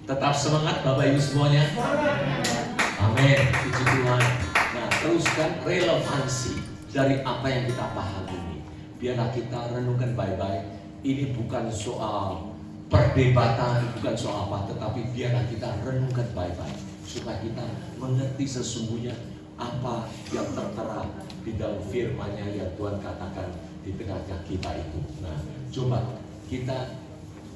Tetap semangat Bapak Ibu semuanya. Amin. Puji Tuhan. Nah, teruskan relevansi dari apa yang kita pahami ini. Biarlah kita renungkan baik-baik. Ini bukan soal perdebatan, bukan soal apa, tetapi biarlah kita renungkan baik-baik supaya kita mengerti sesungguhnya apa yang tertera di dalam firman-Nya yang Tuhan katakan di tengah-tengah kita itu. Nah, coba kita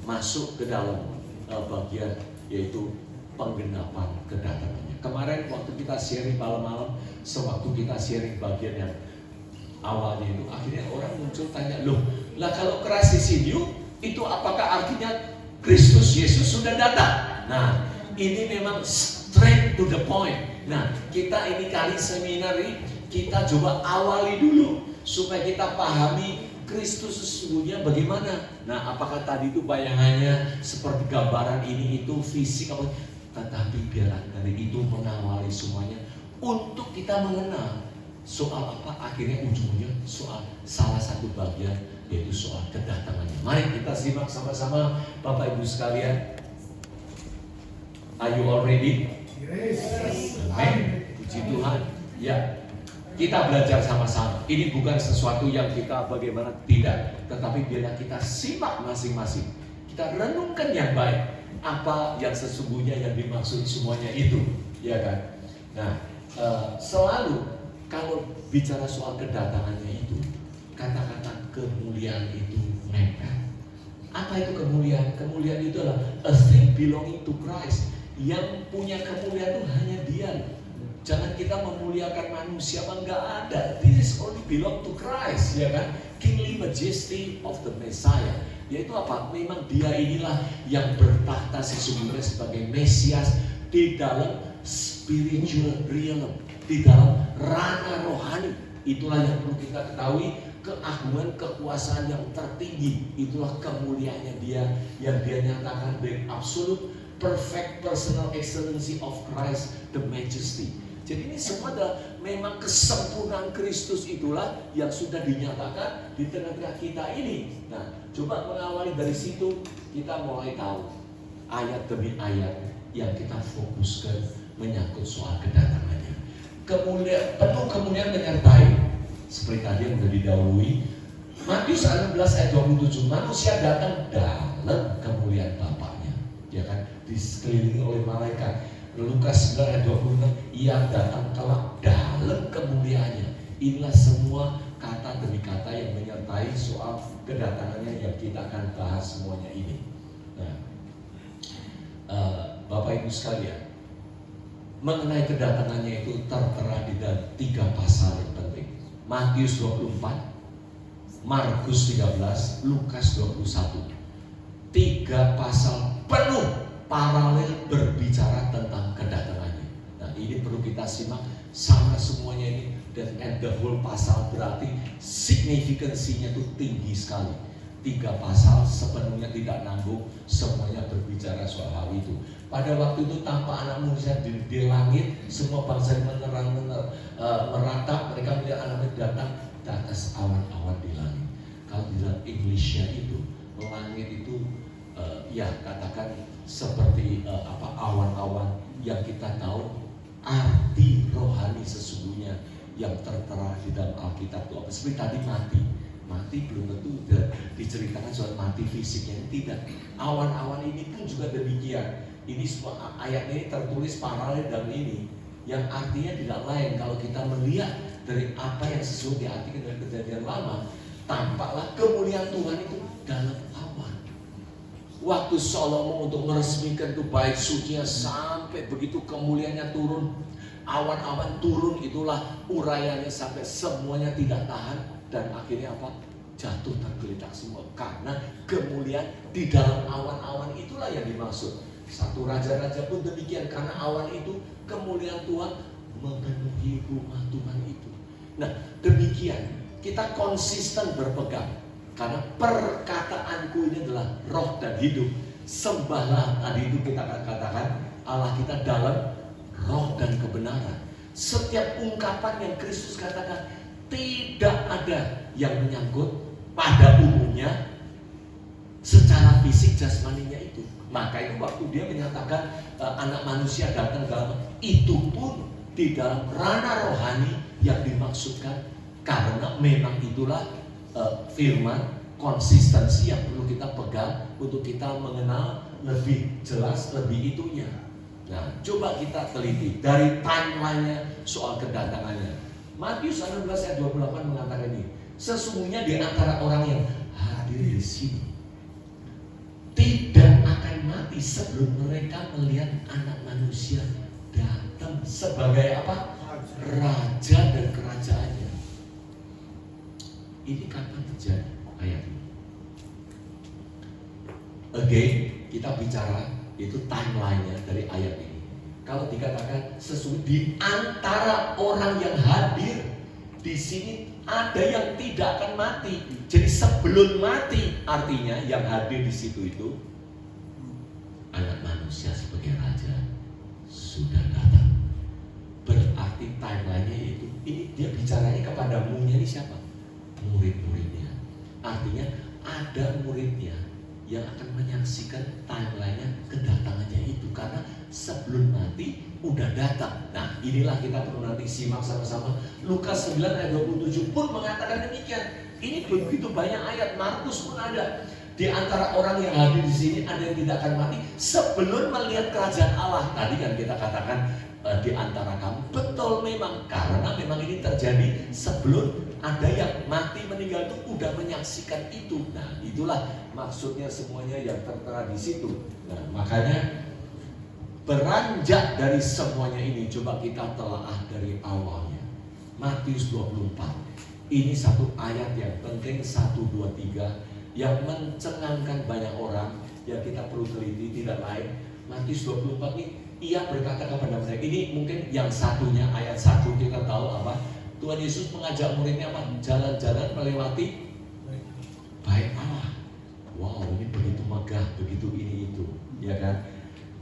masuk ke dalam bagian yaitu penggenapan kedatangannya. Kemarin waktu kita sharing malam-malam, sewaktu kita sharing bagian yang awalnya itu, akhirnya orang muncul tanya, loh, lah kalau crisis in you, itu apakah artinya Kristus Yesus sudah datang? Nah, ini memang straight to the point. Nah, kita ini kali seminar ini, kita coba awali dulu, supaya kita pahami Kristus sesungguhnya bagaimana. Nah, apakah tadi itu bayangannya seperti gambaran ini itu fisik apa? Tetapi biarlah dari itu mengawali semuanya untuk kita mengenal soal apa, akhirnya ujungnya soal salah satu bagian yaitu soal kedatangannya. Mari kita simak sama-sama Bapak Ibu sekalian. Are you all ready? Yes. Amin. Puji Tuhan. Ya, kita belajar sama-sama. Ini bukan sesuatu yang kita bagaimana, tidak. Tetapi biarlah kita simak masing-masing. Kita renungkan yang baik. Apa yang sesungguhnya yang dimaksud semuanya itu, ya kan? Nah, selalu kalau bicara soal kedatangannya itu, kata-kata kemuliaan itu nempel. Apa itu kemuliaan? Kemuliaan itu adalah a thing belonging to Christ. Yang punya kemuliaan itu hanya Dia. Jangan kita memuliakan manusia, enggak ada. This only belong to Christ, ya kan? Kingly majesty of the Messiah. Yaitu apa? Memang Dia inilah yang bertahta sesungguhnya sebagai Mesias di dalam spiritual realm, di dalam ranah rohani. Itulah yang perlu kita ketahui. Keagungan, kekuasaan yang tertinggi, itulah kemuliaannya Dia, yang Dia nyatakan the absolute perfect personal excellency of Christ, the majesty. Jadi ini semua adalah memang kesempurnaan Kristus, itulah yang sudah dinyatakan di tengah-tengah kita ini. Nah, coba mengawali dari situ, kita mulai tahu ayat demi ayat yang kita fokuskan menyangkut soal kedatangannya. Kemuliaan, penuh kemuliaan menyertai. Seperti tadi yang sudah didahului, Matius 16 ayat 27, manusia datang dalam kemuliaan Bapaknya, ya kan, dikelilingi oleh malaikat. Lukas 9 ayat 26, ia datang kelak dalam kemuliaannya. Inilah semua kata demi kata yang menyertai soal kedatangannya yang kita akan bahas semuanya ini. Nah, Bapak Ibu sekalian, mengenai kedatangannya itu tertera di dalam 3 pasal yang penting. Matius 24, Markus 13, Lukas 21. 3 pasal penuh paralel berbicara tentang kedatangannya. Nah, ini perlu kita simak sama semuanya ini, dan the whole pasal berarti signifikansinya itu tinggi sekali. 3 pasal sepenuhnya tidak nanggung, semuanya berbicara soal hal itu. Pada waktu itu tanpa anak manusia di langit, semua bangsa meratap, mereka melihat anak manusia datang di atas awan-awan di langit. Kalau di dalam Inggrisnya itu, langit itu ya katakan seperti awan-awan yang kita tahu arti rohani sesungguhnya yang tertera di dalam Alkitab itu apa? Seperti tadi mati belum tentu diceritakan soal mati fisiknya, tidak. Awan-awan ini pun juga demikian. Ini semua ayat ini tertulis paralel dalam ini, yang artinya tidak lain kalau kita melihat dari apa yang sesuai diartikan dari Kejadian Lama, tampaklah kemuliaan Tuhan itu dalam awan. Waktu Salomo untuk meresmikan itu bait sucinya, sampai begitu kemuliaannya turun, awan-awan turun, itulah uraiannya sampai semuanya tidak tahan, dan akhirnya apa? Jatuh tergeletak semua karena kemuliaan di dalam awan-awan itulah yang dimaksud. Satu raja-raja pun demikian, karena awan itu kemuliaan Tuhan memenuhi rumah Tuhan itu. Nah, demikian kita konsisten berpegang, karena perkataanku ini adalah roh dan hidup. Sembahlah, tadi itu kita akan katakan Allah kita dalam roh dan kebenaran. Setiap ungkapan yang Kristus katakan tidak ada yang menyangkut pada umumnya secara fisik jasmaninya itu. Maka itu waktu dia menyatakan anak manusia datang dalam, itu pun di dalam ranah rohani yang dimaksudkan, karena memang itulah firman konsistensi yang perlu kita pegang untuk kita mengenal lebih jelas lebih itunya. Nah, coba kita teliti dari timeline-nya soal kedatangannya. Matius 16 ayat 28 mengatakan ini, sesungguhnya di antara orang yang hadir di sini tidak akan mati sebelum mereka melihat anak manusia datang sebagai apa? Raja dan kerajaannya. Ini kapan terjadi ayat ini? Again, kita bicara itu timeline-nya dari ayat ini. Kalau dikatakan sesungguhnya di antara orang yang hadir di sini ada yang tidak akan mati. Jadi sebelum mati, artinya yang hadir di situ itu anak manusia sebagai raja sudah datang. Berarti timeline-nya itu, ini dia bicaranya kepada munya ini siapa? Murid-muridnya. Artinya ada muridnya yang akan menyaksikan timeline-nya kedatangannya itu, karena sebelum mati udah datang. Nah, inilah kita perlu nanti simak sama-sama. Lukas 9 ayat 27 pun mengatakan demikian. Ini begitu banyak ayat. Markus pun ada. Di antara orang yang hadir di sini ada yang tidak akan mati sebelum melihat kerajaan Allah. Tadi kan kita katakan di antara kamu, betul memang, karena memang ini terjadi sebelum ada yang mati meninggal itu udah menyaksikan itu. Nah, itulah maksudnya semuanya yang tertera di situ. Nah, makanya beranjak dari semuanya ini, coba kita telaah dari awalnya. Matius 24. Ini satu ayat yang penting, 1, 2, 3, yang mencengangkan banyak orang, yang kita perlu teliti, tidak lain. Matius 24 ini, ia berkata kepada mereka, ini mungkin yang satunya, ayat 1 kita tahu apa? Tuhan Yesus mengajak muridnya apa? Jalan-jalan melewati bait Allah. Wow, ini begitu megah, begitu ini itu, ya kan?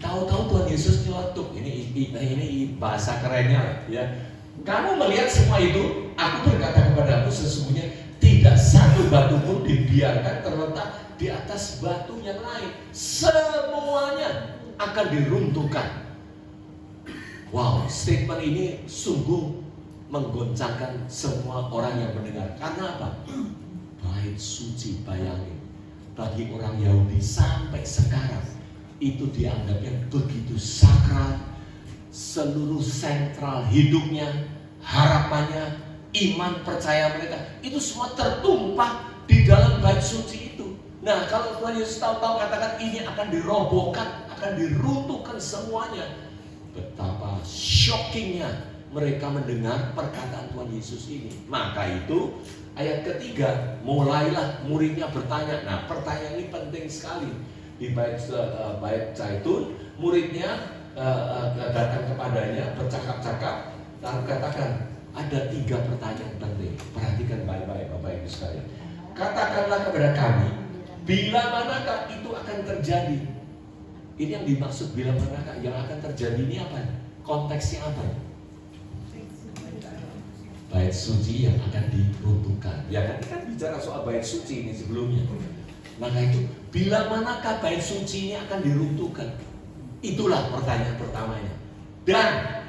Tahu-tahu Tuhan Yesus nyeletuk, ini bahasa kerennya, ya. Kamu melihat semua itu, aku berkata kepadamu, sesungguhnya tidak satu batu pun dibiarkan terletak di atas batu yang lain. Semuanya akan diruntuhkan. Wow, statement ini sungguh menggoncangkan semua orang yang mendengar. Karena apa? Bait suci, bayangin, bagi orang Yahudi sampai sekarang itu dianggapnya begitu sakral. Seluruh sentral hidupnya, harapannya, iman percaya mereka itu semua tertumpah di dalam bait suci itu. Nah, kalau Tuhan Yesus tahu-tahu katakan ini akan dirobohkan, akan diruntuhkan semuanya, betapa shockingnya mereka mendengar perkataan Tuhan Yesus ini. Maka itu ayat ketiga, mulailah muridnya bertanya. Nah, pertanyaan ini penting sekali. Di bait Zaitun, muridnya datang kepadanya, bercakap-cakap, lalu katakan, ada 3 pertanyaan penting. Perhatikan baik-baik Bapak Ibu sekalian. Katakanlah kepada kami, bila manakah itu akan terjadi? Ini yang dimaksud bila manakah yang akan terjadi ini apa? Konteksnya apa? Bait suci yang akan diruntuhkan. Ya kan, kita bicara soal bait suci ini sebelumnya. Maka itu, bila manakah bait suci ini akan diruntuhkan? Itulah pertanyaan pertamanya. Dan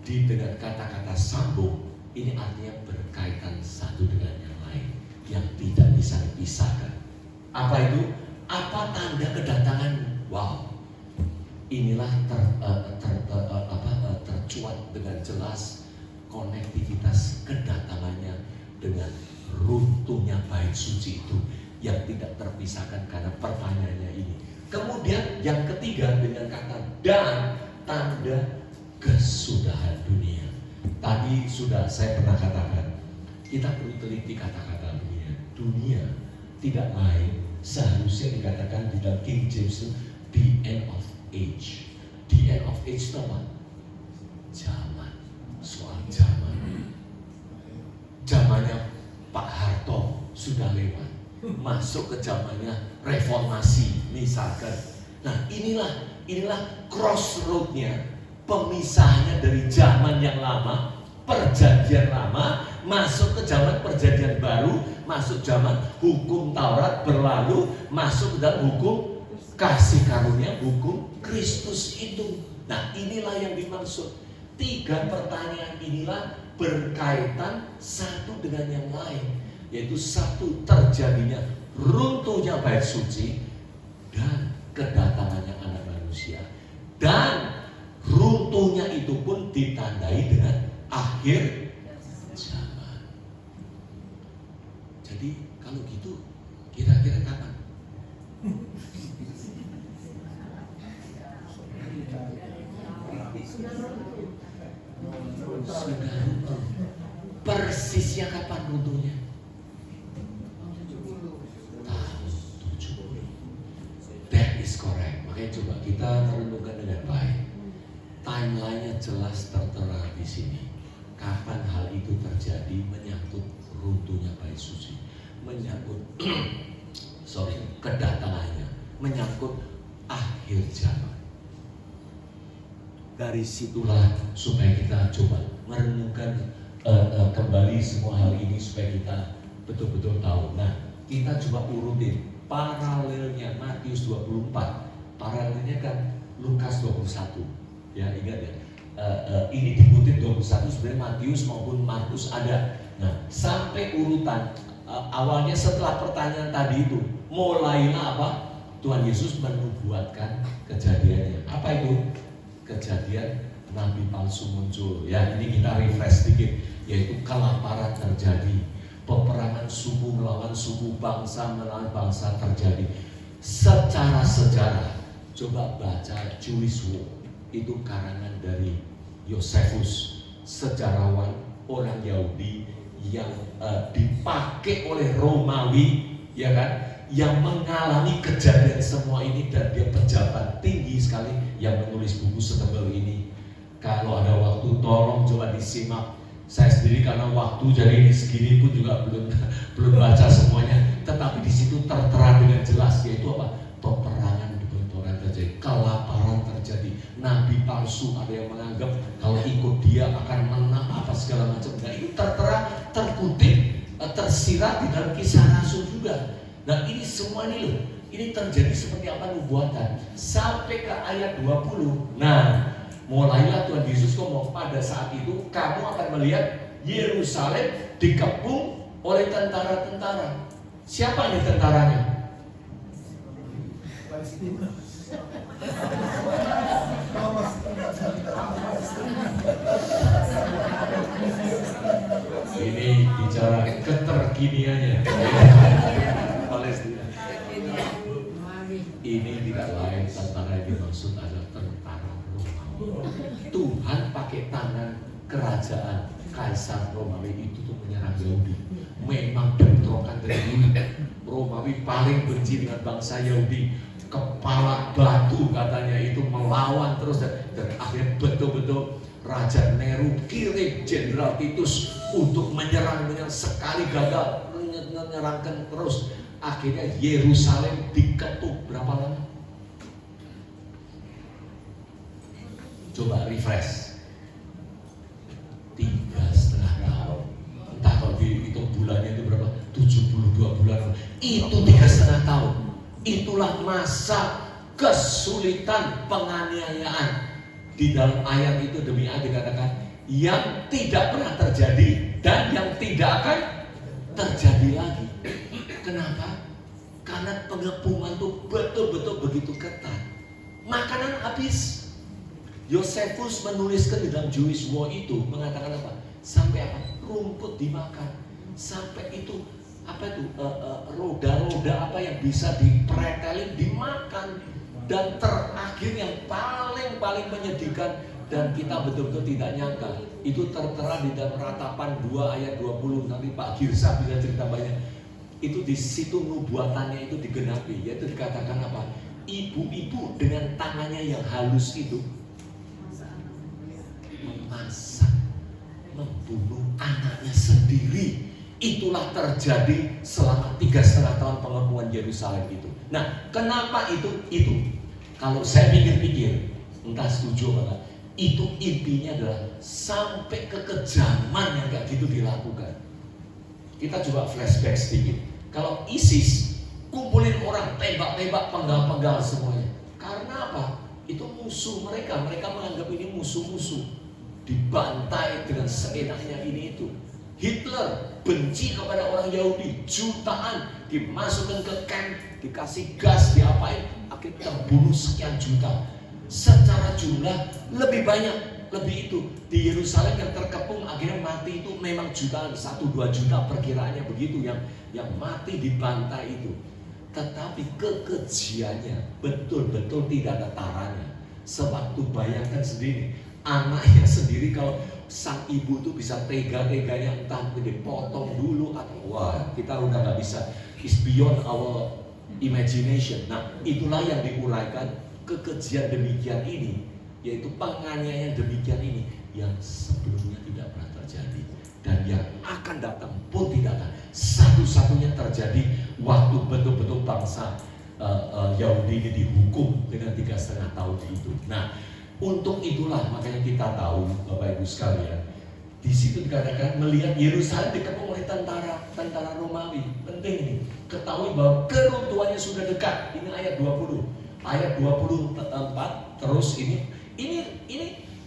dengan kata-kata sambung, ini artinya berkaitan satu dengan yang lain, yang tidak bisa dipisahkan. Apa itu? Apa tanda kedatangan? Wow, inilah tercuat dengan jelas konektivitas kedatangannya dengan runtuhnya bait suci itu yang tidak terpisahkan karena pertanyaannya ini. Kemudian yang ketiga dengan kata dan tanda kesudahan dunia. Tadi sudah saya pernah katakan, kita perlu teliti kata-kata dunia. Dunia tidak lain seharusnya dikatakan di dalam King James itu the end of age. The end of age itu apa? Zaman. Soal zaman. Zamannya Pak Harto sudah lewat, masuk ke zamannya reformasi misalkan. Nah, inilah crossroadnya, pemisahnya dari zaman yang lama, perjanjian lama, masuk ke zaman perjanjian baru, masuk zaman hukum Taurat berlalu, masuk ke dalam hukum kasih karunia hukum Kristus itu. Nah, inilah yang dimaksud. 3 pertanyaan inilah berkaitan satu dengan yang lain, yaitu satu, terjadinya runtuhnya bait suci dan kedatangannya anak manusia, dan runtuhnya itu pun ditandai dengan akhir zaman. Jadi kalau gitu kira-kira kapan? Sudah runtuh. Persisnya kapan runtuhnya? Tahun 70. That is correct. Makanya coba kita merenungkan dengan baik. Timeline-nya jelas tertera di sini. Kapan hal itu terjadi, menyangkut runtuhnya bait suci, menyangkut kedatangannya, menyangkut akhir zaman. Dari situlah supaya kita coba merenungkan kembali semua hal ini supaya kita betul-betul tahu. Nah, kita coba urutin paralelnya Matius 24, paralelnya kan Lukas 21. Ya, ingat ya. Ini dikutip 21, sebenarnya Matius maupun Markus ada. Nah, sampai urutan awalnya setelah pertanyaan tadi itu, mulailah apa? Tuhan Yesus menubuatkan kejadiannya. Apa itu? Kejadian nabi palsu muncul. Ya, ini kita refresh sedikit, yaitu kelaparan terjadi, peperangan suku melawan suku, bangsa melawan bangsa terjadi. Secara sejarah, coba baca Jewish War, itu karangan dari Josephus, sejarawan orang Yahudi yang dipakai oleh Romawi, ya kan, yang mengalami kejadian semua ini, dan dia pejabat tinggi sekali yang menulis buku setebal ini. Kalau ada waktu tolong coba disimak. Saya sendiri karena waktu jadi ini segini pun juga belum baca semuanya, tetapi di situ tertera dengan jelas, yaitu apa? Peperangan, benturan terjadi, kelaparan terjadi, nabi palsu, ada yang menganggap kalau ikut dia akan menang apa segala macam. Nah, itu tertera, terkutip, tersirat di dalam Kisah Rasul juga. Nah, ini semua ini loh, ini terjadi seperti apa nubuatan sampai ke ayat 20. Nah, mulailah Tuhan Yesus ngomong, pada saat itu kamu akan melihat Yerusalem dikepung oleh tentara-tentara. Siapa ini tentaranya? Ini bicara keterkiniannya. Palestina. Ini tidak lain, tentara yang dimaksud adalah tentara Romawi. Tuhan pakai tangan kerajaan Kaisar Romawi itu tuh menyerang Yahudi. Memang bentrokan dari dulu. Romawi paling benci dengan bangsa Yahudi. Kepala batu katanya itu melawan terus, dan akhirnya betul-betul Raja Nero kirim Jenderal Titus untuk menyerang sekali gagal, menyerangkan terus. Akhirnya Yerusalem diketuk berapa lama? Coba refresh. 3,5 tahun. Entah kalau dihitung bulannya itu berapa? 72 bulan. Itu 3,5 tahun. Itulah masa kesulitan, penganiayaan. Di dalam ayat itu demi ayat dikatakan yang tidak pernah terjadi dan yang tidak akan terjadi lagi. Kenapa? Karena pengepungan itu betul-betul begitu ketat. Makanan habis. Josephus menuliskan di dalam Jewish War itu mengatakan apa? Sampai apa? Rumput dimakan. Sampai itu apa itu? Roda-roda apa yang bisa dipretelin dimakan. Dan terakhir yang paling menyedihkan, dan kita betul-betul tidak nyangka, itu tertera di dalam Ratapan 2 ayat 20. Nanti Pak Girsa bisa cerita banyak. Itu di situ nubuatannya itu digenapi, yaitu dikatakan apa? Ibu-ibu dengan tangannya yang halus itu memasak, membunuh anaknya sendiri. Itulah terjadi selama 3,5 tahun pengepungan Yerusalem itu. Nah, kenapa itu? Kalau saya pikir-pikir, entah setuju apa enggak, itu intinya adalah sampai ke kejaman yang gak gitu dilakukan. Kita coba flashback sedikit. Kalau ISIS kumpulin orang, tembak-tembak, penggal-penggal semuanya. Karena apa? Itu musuh mereka. Mereka menganggap ini musuh-musuh. Dibantai dengan seenaknya ini itu. Hitler benci kepada orang Yahudi, jutaan dimasukkan ke camp, dikasih gas, diapain, akhirnya terbunuh sekian juta. Secara jumlah lebih banyak, lebih itu. Di Yerusalem yang terkepung akhirnya mati itu memang jutaan, 1-2 juta perkiraannya begitu yang mati dibantai itu. Tetapi kekejiannya betul-betul tidak ada taranya. Sewaktu bayangkan sendiri, anaknya sendiri kalau sang ibu tuh bisa tega-teganya entah dipotong dulu atau wah, kita udah nggak bisa, it's beyond our imagination. Nah, itulah yang diuraikan kekejian demikian ini, yaitu penganiayaan demikian ini yang sebelumnya tidak pernah terjadi dan yang akan datang pun tidak akan. Satu-satunya terjadi waktu betul-betul bangsa Yahudi ini dihukum dengan 3,5 tahun itu. Nah, untuk itulah makanya kita tahu Bapak Ibu sekalian, di situ dikatakan melihat Yerusalem dikepung oleh tentara Romawi. Penting ini, ketahui bahwa keruntuhannya sudah dekat. Ini ayat 20, ayat 24. Terus ini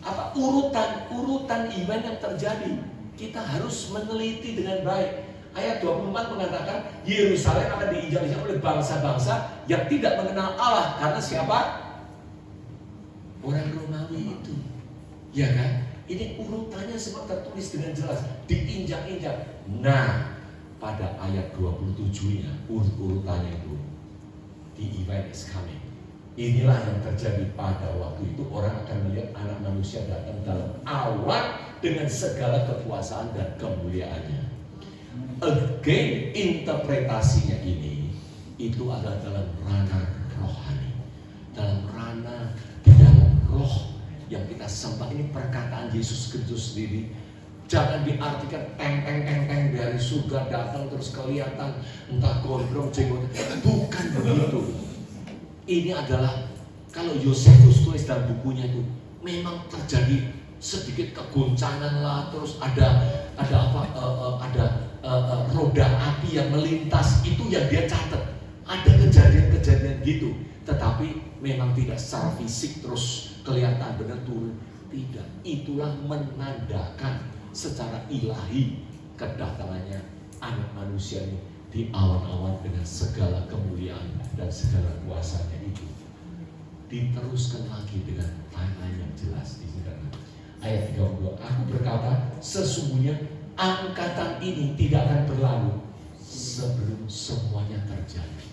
apa urutan event yang terjadi. Kita harus meneliti dengan baik. Ayat 24 mengatakan Yerusalem akan diinjak-injak oleh bangsa-bangsa yang tidak mengenal Allah. Karena siapa? Orang Romawi itu, ya kan? Ini urutannya semua tertulis dengan jelas, diinjak-injak. Nah, pada ayat 27-nya, urutannya itu, the event is coming. Inilah yang terjadi pada waktu itu. Orang akan melihat anak manusia datang dalam awan dengan segala kekuasaan dan kemuliaannya. Again, interpretasinya ini itu adalah dalam ranah rohani, dalam ranah di dalam roh yang kita sembah. Ini perkataan Yesus Kristus sendiri. Jangan diartikan teng dari surga datang terus kelihatan entah gondrong jenggot. Bukan begitu. Ini adalah kalau Yosefus tulis dalam bukunya itu memang terjadi sedikit kegoncangan lah, terus ada roda api yang melintas, itu yang dia catat. Ada kejadian-kejadian gitu, tetapi memang tidak secara fisik terus kelihatan benar turun, tidak. Itulah menandakan secara ilahi kedatangannya anak manusia ini di awan-awan dengan segala kemuliaan dan segala kuasanya itu. Diteruskan lagi dengan timeline yang jelas di sini. Ayat 32, aku berkata sesungguhnya angkatan ini tidak akan berlalu sebelum semuanya terjadi.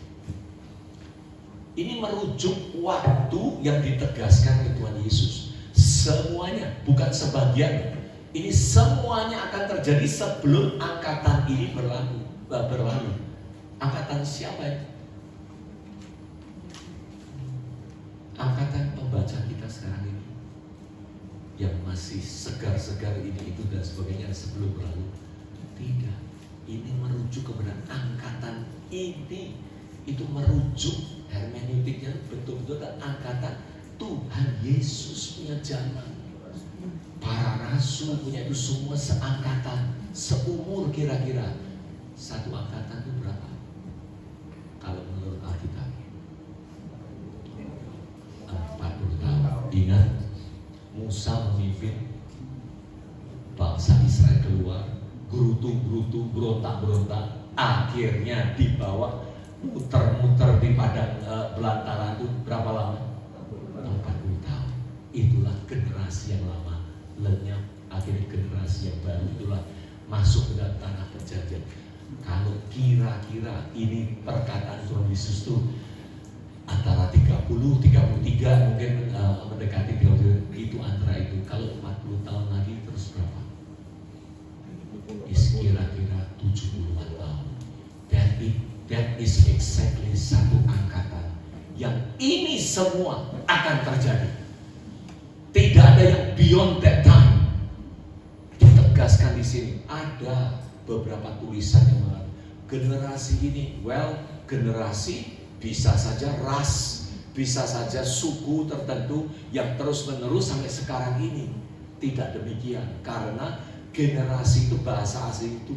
Ini merujuk waktu yang ditegaskan oleh Tuhan Yesus. Semuanya, bukan sebagian. Ini semuanya akan terjadi sebelum angkatan ini berlalu. Angkatan siapa itu? Angkatan pembaca kita sekarang ini, yang masih segar-segar ini itu dan sebagainya sebelum berlalu. Tidak, ini merujuk kepada angkatan ini. Itu merujuk hermeneutiknya betul-betul ke angkatan Tuhan Yesus punya zaman. Para rasul punya itu semua seangkatan, seumur kira-kira. Satu angkatan itu berapa? Kalau menurut Alkitab 40 tahun. Ingat, Musa memimpin bangsa Israel keluar, gerutu-gerutu, berontak-berontak, akhirnya dibawa muter-muter di padang belantara itu berapa lama? 40 tahun. Itulah generasi yang lama lenyap, akhirnya generasi yang baru itulah masuk ke dalam tanah perjanjian. Kalau kira-kira ini perkataan Tuhan Yesus itu antara 30, 33 mungkin mendekati 30, itu antara itu. Kalau 40 tahun lagi terus berapa? Kira-kira 70-an tahun. That is exactly satu angkatan yang ini semua akan terjadi. Tidak ada yang beyond that time. Ditegaskan di sini ada beberapa tulisan yang mengatakan generasi ini, generasi bisa saja ras, bisa saja suku tertentu yang terus menerus sampai sekarang ini. Tidak demikian, karena generasi itu bahasa asli itu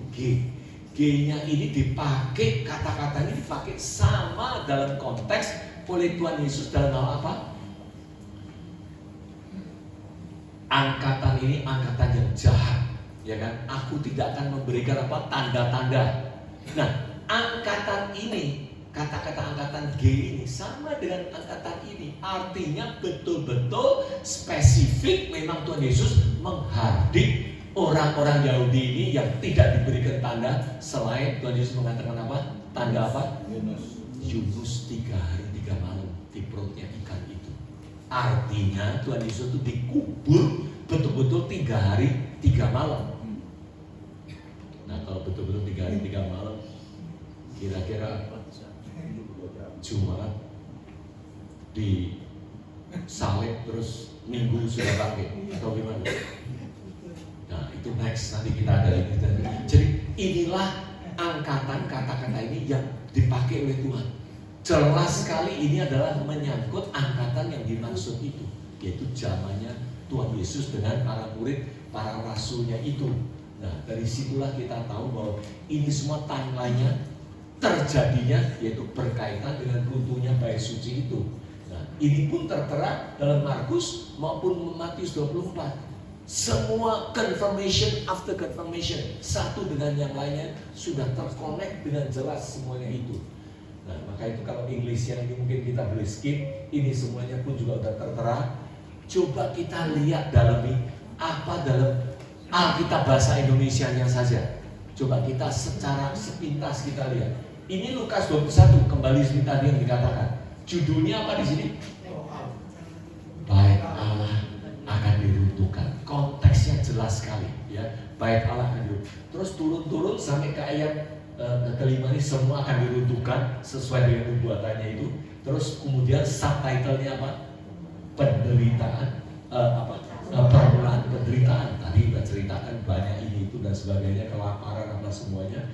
G-nya ini dipakai, kata-kata ini dipakai sama dalam konteks oleh Tuhan Yesus dalam hal apa? Angkatan ini angkatan yang jahat, ya kan? Aku tidak akan memberikan apa? Tanda-tanda. Nah, angkatan ini, kata-kata angkatan G ini sama dengan angkatan ini. Artinya betul-betul spesifik memang Tuhan Yesus menghardik orang-orang Yahudi ini yang tidak diberikan tanda selain Tuhan Yesus mengatakan apa? Tanda apa? Yunus 3 hari 3 malam di perutnya ikan itu. Artinya Tuhan Yesus itu dikubur betul-betul 3 hari 3 malam. Nah, kalau betul-betul 3 hari 3 malam, kira-kira Jumat di salib terus Minggu sudah bangkit atau gimana? Nah, itu next, nanti kita ada lagi. Jadi inilah angkatan kata-kata ini yang dipakai oleh Tuhan. Jelas sekali ini adalah menyangkut angkatan yang dimaksud itu, yaitu zamannya Tuhan Yesus dengan para murid, para rasulnya itu. Nah, dari situlah kita tahu bahwa ini semua timeline-nya terjadinya, yaitu berkaitan dengan runtuhnya bait suci itu. Nah, ini pun tertera dalam Markus maupun Matius 24. Semua confirmation after confirmation, satu dengan yang lainnya sudah terkonek dengan jelas semuanya itu. Nah, maka itu kalau Inggrisnya ini mungkin kita boleh skip, ini semuanya pun juga sudah tertera. Coba kita lihat dalami apa dalam Alkitab bahasa Indonesianya saja. Coba kita secara sepintas kita lihat. Ini Lukas 21, kembali seperti tadi yang dikatakan. Judulnya apa di sini? Bait Allah akan diruntuhkan. Konteksnya jelas sekali, ya. Bait Allah akan diruntuhkan. Terus turun-turun sampai ke ayat kelima ini, semua akan diruntuhkan sesuai dengan nubuatannya itu. Terus kemudian subtitlenya apa? Penderitaan, permulaan penderitaan. Tadi kita ceritakan banyak ini itu dan sebagainya, kelaparan apa semuanya.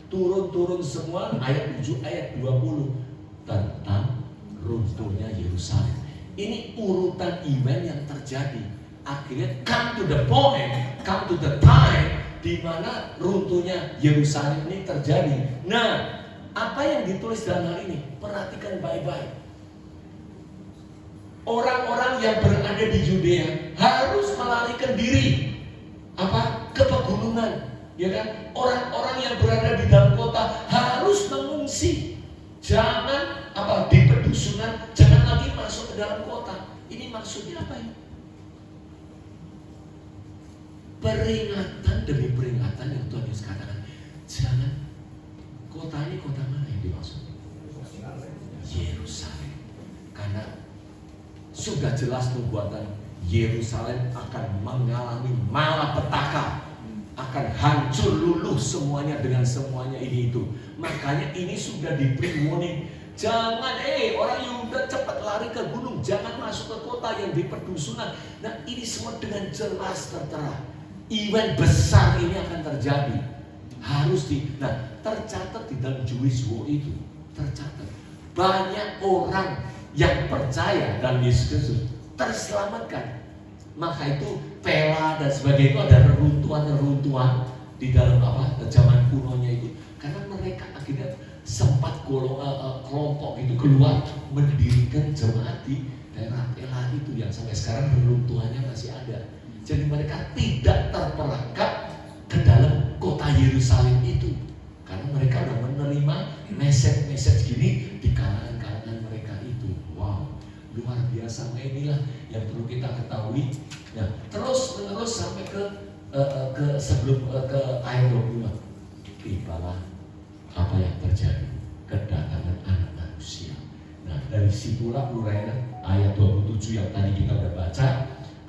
Turun-turun semua, ayat 7, ayat 20 tentang runtuhnya Yerusalem. Ini urutan event yang terjadi. Akhirnya come to the point, come to the time di mana runtuhnya Yerusalem ini terjadi. Nah, apa yang ditulis dalam hal ini? Perhatikan baik-baik. Orang-orang yang berada di Yudea harus melarikan diri ke pegunungan. Ya kan? Orang-orang yang berada di dalam kota harus mengungsi. Jangan di pedusunan, jangan lagi masuk ke dalam kota. Ini maksudnya apa ini? Peringatan demi peringatan yang Tuhan Yesus katakan. Jangan, kota ini kota mana yang dimaksud? Yerusalem. Karena sudah jelas nubuatan Yerusalem akan mengalami malapetaka, akan hancur luluh semuanya dengan semuanya ini itu. Makanya ini sudah diberi warning. Jangan orang Yehuda cepat lari ke gunung, jangan masuk ke kota yang di pedusunan. Nah, ini semua dengan jelas tertera. Event besar ini akan terjadi. Tercatat di dalam Jewish War itu, tercatat banyak orang yang percaya dalam Yesus Kristus terselamatkan. Maka itu Pela dan sebagainya itu ada reruntuhan di dalam zaman kunonya itu. Karena mereka akhirnya sempat kelompok itu keluar mendirikan jemaat di daerah Pela itu yang sampai sekarang reruntuhannya masih ada. Jadi mereka tidak terperangkap ke dalam kota Yerusalem itu. Karena mereka sudah menerima message gini di kalangan mereka itu. Wow, luar biasa. Inilah yang perlu kita ketahui. Ya, terus menerus sampai ke ayat 25. Tibalah apa yang terjadi, kedatangan anak manusia. Nah, dari situlah uraian ayat 27 yang tadi kita udah baca.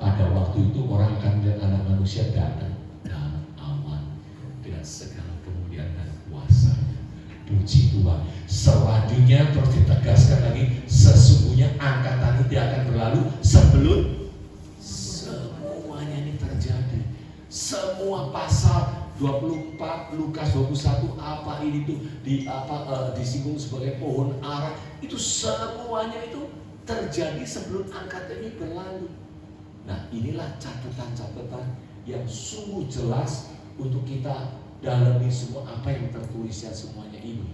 Pada waktu itu orang akan melihat anak manusia datang dalam awan dengan segala kemuliaan dan kuasanya. Puji Tuhan. Selanjutnya terus ditegaskan lagi, sesungguhnya angkatan itu akan berlalu sebelum semuanya ini terjadi. Semua pasal 24, Lukas 21 apa ini tuh disinggung sebagai pohon ara, itu semuanya itu terjadi sebelum angkatan ini berlalu. Nah, inilah catatan-catatan yang sungguh jelas untuk kita dalami semua apa yang tertulisnya semuanya ini.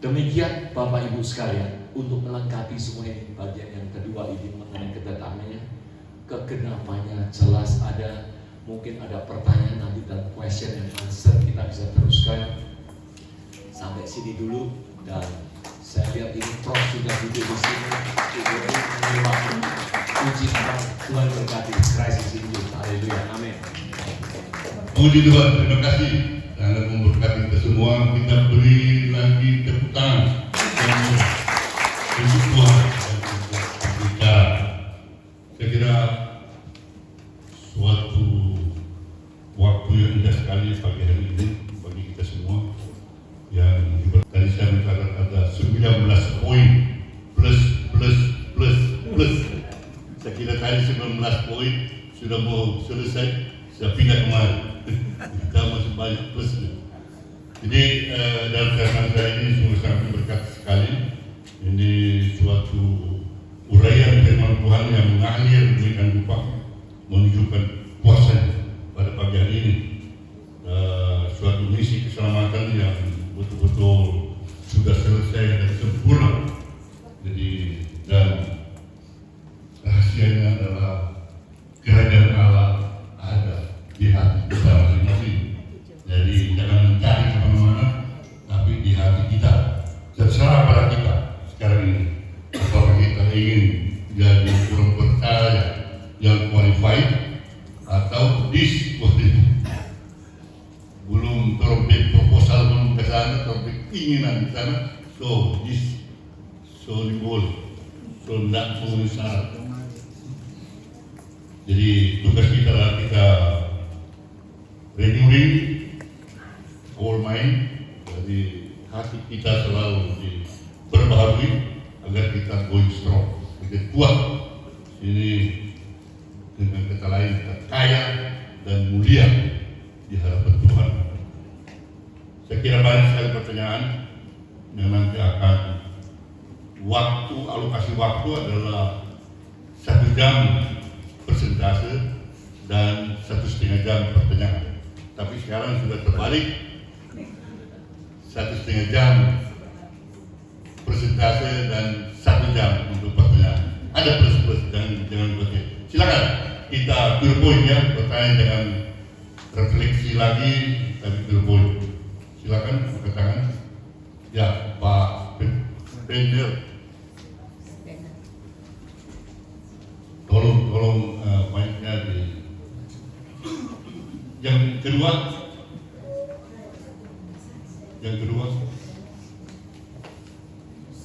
Demikian Bapak Ibu sekalian, untuk melengkapi semua ini, bagian yang kedua ini mengenai kedatangannya, kegenapannya jelas ada. Mungkin ada pertanyaan nanti dalam question and answer, kita bisa teruskan sampai sini dulu. Dan saya lihat ini Prof sudah duduk di sini, puji Tuhan berkati. Christ is in you. Haleluya, amin. Puji Tuhan, terima kasih karena memberkati kita semua. Kita beri lagi tepuk tangan untuk Tuhan dan kita. Saya kira suatu waktu yang indah sekali pagi hari ini bagi kita semua. Yang tadi saya mencatat ada 19 poin plus. Saya kira tadi 19 poin sudah mau selesai, saya pindah kemari. Kita masih banyak plusnya. Jadi dalam firman saya ini sungguh sangat berkat sekali. Ini suatu uraian firman Tuhan yang mengalir demikian rupa, menunjukkan kuasanya pada pagi hari ini. Suatu misi keselamatan yang betul-betul sudah selesai dan sempurna. Jadi dan rahasianya adalah kerajaan Allah ada di hati kita masing-masing. Jadi jangan mencari kemana-mana, tapi di hati kita. Terserah pada kita sekarang ini. Apakah kita ingin jadi orang percaya yang qualified atau disqualified? Belum terbit proposal belum ke sana, terbit keinginan di sana. So boleh, so tidak memenuhi syarat. Jadi tugas kita adalah kita renewing our mind, jadi hati kita selalu diperbaharui agar kita going strong, kita kuat. Ini dengan kata lain kita kaya dan mulia di hadapan Tuhan. Saya kira banyak sekali pertanyaan yang nanti akan alokasi waktu adalah 1 jam persentase dan 1,5 jam pertanyaan. Tapi sekarang sudah terbalik, 1,5 jam persentase dan 1 jam untuk pertanyaan. Ada plus jangan berarti. Silakan kita poin ya, pertanyaan jangan refleksi lagi, tapi poin. Silakan angkat tangan. Ya, Pak Pender. Tolong mic-nya di. Yang kedua.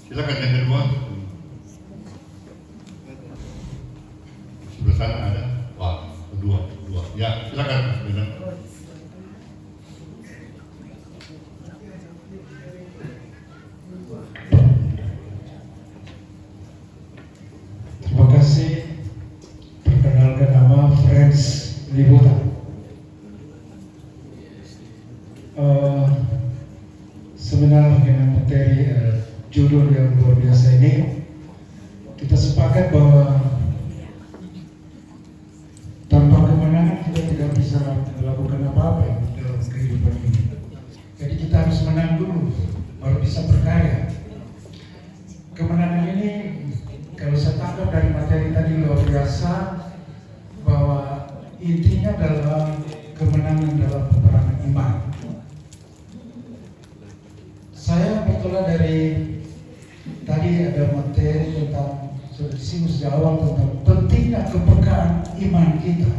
Silakan yang kedua. Sebelah sana ada. Wah, kedua. Ya, silakan Mas Benar. Terima kasih. Perkenalkan nama Friends Liputan. Seminar dengan materi judul yang luar biasa ini, kita sepakat bahwa tanpa kemenangan kita tidak bisa melakukan apa-apa dalam kehidupan ini. Jadi kita harus menang dulu, baru bisa berkarya. Kemenangan ini, kalau saya tangkap dari materi tadi luar biasa, bahwa intinya adalah kemenangan dalam peperangan iman. Saya bertolak dari tadi ada materi tentang sudah disinggung sejak awal tentang pentingnya kepekaan iman kita.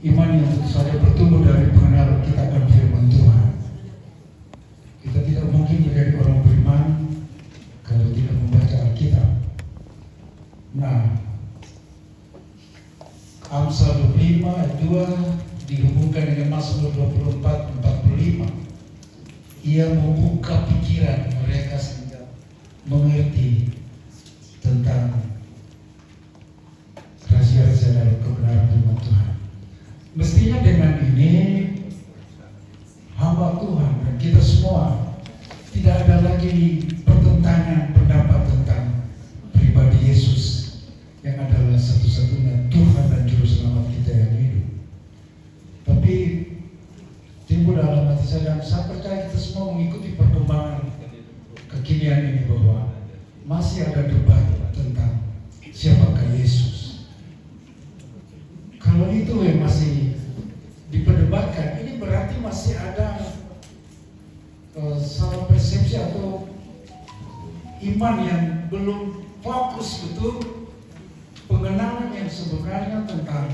Iman yang tentu saja bertumbuh dari pengenalan kita akan firman Tuhan. Kita tidak mungkin menjadi orang beriman kalau tidak membaca Alkitab. Nah, Amsal 25 ayat 2 dihubungkan dengan Mazmur 24:45. Ia membuka pikiran mereka sehingga mengerti tentang rahasia-rahasia dalam kebenaran firman Tuhan. Mestinya dengan ini hamba Tuhan dan kita semua tidak ada lagi pertentangan pendapat tentang pribadi Yesus yang adalah satu-satunya Tuhan dan Juru Selamat kita yang hidup. Tapi dalam hati saya, dan saya percaya kita semua mengikuti perkembangan kekinian ini, bahwa masih ada debat tentang siapakah Yesus. Kalau itu yang masih diperdebatkan, ini berarti masih ada salah persepsi atau iman yang belum fokus betul pengenalan yang sebenarnya tentang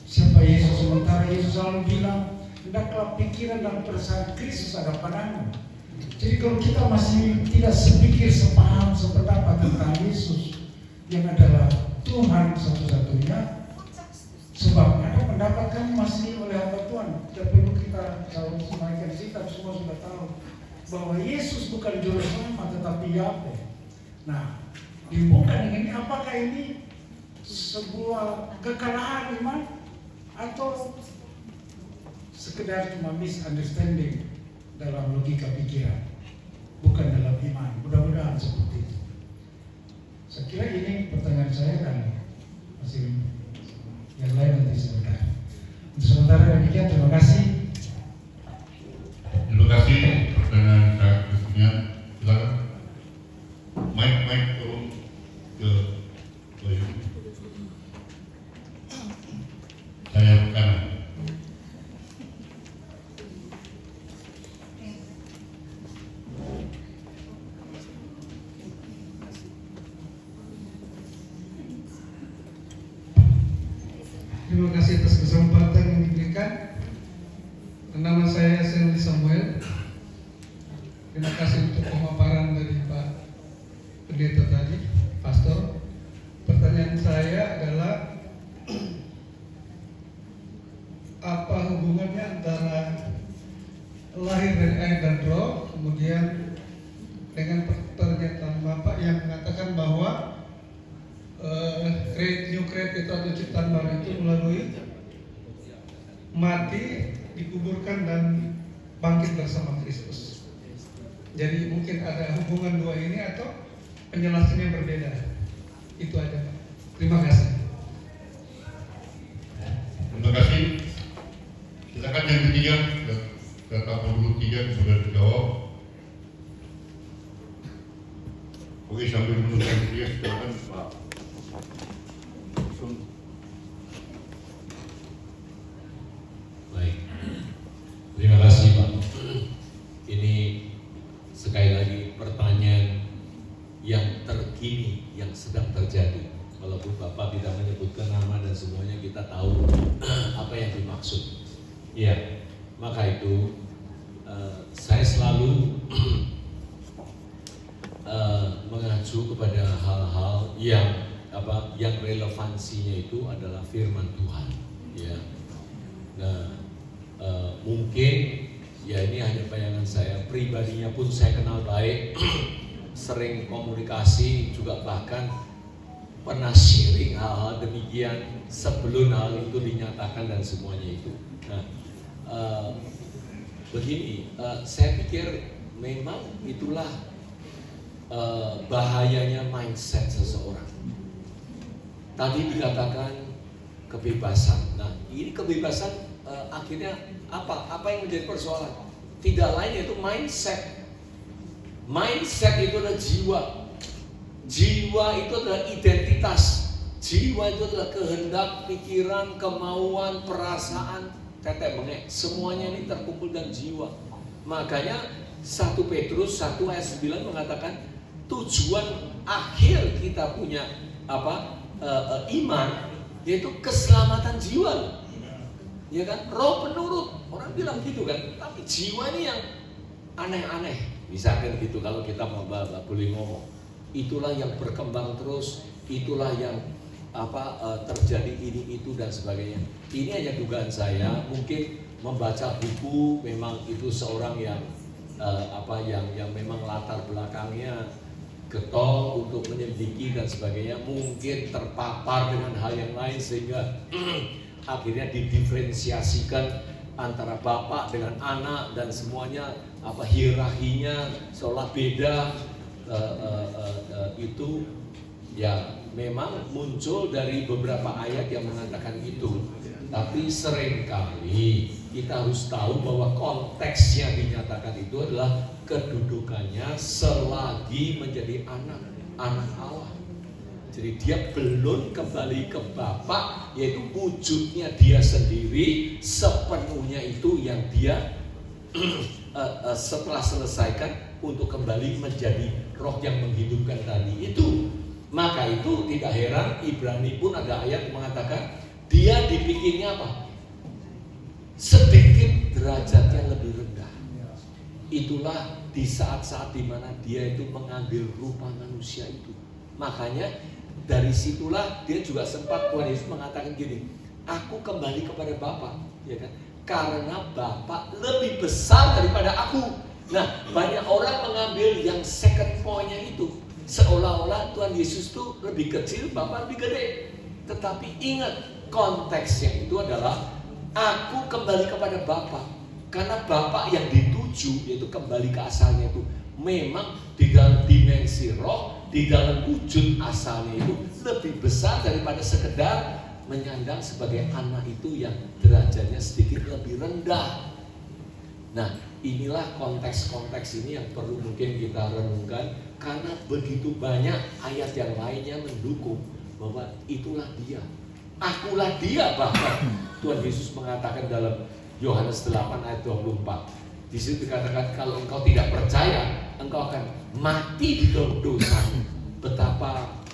siapa Yesus. Sementara Yesus selalu bilang, hendaklah pikiran dan perasaan Kristus ada padamu. Jadi kalau kita masih tidak sepikir, sepaham, sependapat tentang Yesus yang adalah Tuhan satu-satunya, sebab ada pendapat kami masih oleh hamba Tuhan, tidak perlu kita jauh semakin kita semua sudah tahu bahwa Yesus bukan juru selamat tetapi Yahweh. Nah, dihubungkan dengan ini, apakah ini sebuah kekalahan iman atau sekedar cuma misunderstanding dalam logika pikiran, bukan dalam iman? Mudah-mudahan seperti itu. Saya kira ini pertanyaan saya, dan masih yang lain nanti sebentar. Untuk sementara demikian, terima kasih. Terima kasih pertanyaan saya berikutnya. Silakan. Mic turun ke Bayu. Saya ke kanan. Terima kasih atas kesempatan yang diberikan. Nama saya Stanley Samuel. Terima kasih untuk pemaparan dari Pak Pendeta tadi, Pastor. Pertanyaan saya adalah, apa hubungannya antara lahir dari air dan roh, kemudian dengan pernyataan Bapak yang mengatakan bahwa new create itu atau ciptaan baru itu melalui mati, dikuburkan, dan bangkit bersama Kristus. Jadi mungkin ada hubungan dua ini atau penjelasannya berbeda. Itu aja, Pak. Terima kasih. Terima kasih. Silakan yang ketiga, data dulu 3 sudah dijawab. Oke, sambil menunggu yang ketiga, silakan Pak. Baik, terima kasih Pak. Ini sekali lagi pertanyaan yang terkini yang sedang terjadi. Walaupun Bapak tidak menyebutkan nama dan semuanya kita tahu apa yang dimaksud. Ya, maka itu saya selalu mengacu kepada hal-hal yang relevansinya itu adalah firman Tuhan. Ya, nah mungkin ya ini hanya bayangan saya. Pribadinya pun saya kenal baik, sering komunikasi, juga bahkan pernah sharing hal-hal demikian sebelum hal itu dinyatakan dan semuanya itu. Nah, begini, saya pikir memang itulah bahayanya mindset seseorang. Tadi dikatakan kebebasan. Nah, ini kebebasan akhirnya apa? Apa yang menjadi persoalan? Tidak lain yaitu mindset. Mindset itu adalah jiwa. Jiwa itu adalah identitas. Jiwa itu adalah kehendak, pikiran, kemauan, perasaan, tetek bengek. Semuanya ini terkumpul dalam jiwa. Makanya 1 Petrus 1 ayat 9 mengatakan tujuan akhir kita punya iman yaitu keselamatan jiwa. Ya kan? Roh penurut. Orang bilang gitu kan. Tapi jiwa ini yang aneh-aneh. Misalkan gitu kalau kita boleh ngomong. Itulah yang berkembang terus, itulah yang terjadi ini itu dan sebagainya. Ini hanya dugaan saya, mungkin membaca buku memang itu seorang yang yang memang latar belakangnya getol untuk menyelidiki dan sebagainya, mungkin terpapar dengan hal yang lain sehingga akhirnya didiferensiasikan antara bapak dengan anak dan semuanya hierarkinya seolah beda. Itu ya memang muncul dari beberapa ayat yang mengatakan itu. Tapi seringkali kita harus tahu bahwa konteks yang dinyatakan itu adalah kedudukannya selagi menjadi anak Allah. Jadi dia belum kembali ke Bapa, yaitu wujudnya dia sendiri sepenuhnya itu yang dia setelah selesaikan untuk kembali menjadi roh yang menghidupkan tadi itu. Maka itu tidak heran Ibrani pun ada ayat yang mengatakan dia dibikinnya apa? Sedikit derajatnya lebih rendah. Itulah di saat-saat dimana dia itu mengambil rupa manusia itu. Makanya dari situlah dia juga sempat Tuhan Yesus mengatakan gini, aku kembali kepada Bapa, ya kan? Karena Bapa lebih besar daripada aku. Nah, banyak orang mengambil yang second point-nya itu, seolah-olah Tuhan Yesus itu lebih kecil, Bapa lebih gede. Tetapi ingat, konteksnya itu adalah aku kembali kepada Bapa. Karena Bapa yang dituju, yaitu kembali ke asalnya itu, memang di dalam dimensi roh, di dalam wujud asalnya itu lebih besar daripada sekedar menyandang sebagai anak itu yang derajatnya sedikit lebih rendah. Nah, inilah konteks-konteks ini yang perlu mungkin kita renungkan, karena begitu banyak ayat yang lainnya mendukung bahwa itulah dia, akulah dia. Bahkan Tuhan Yesus mengatakan dalam Yohanes 8 ayat 24, di situ dikatakan kalau engkau tidak percaya, engkau akan mati di dalam dosa. Betapa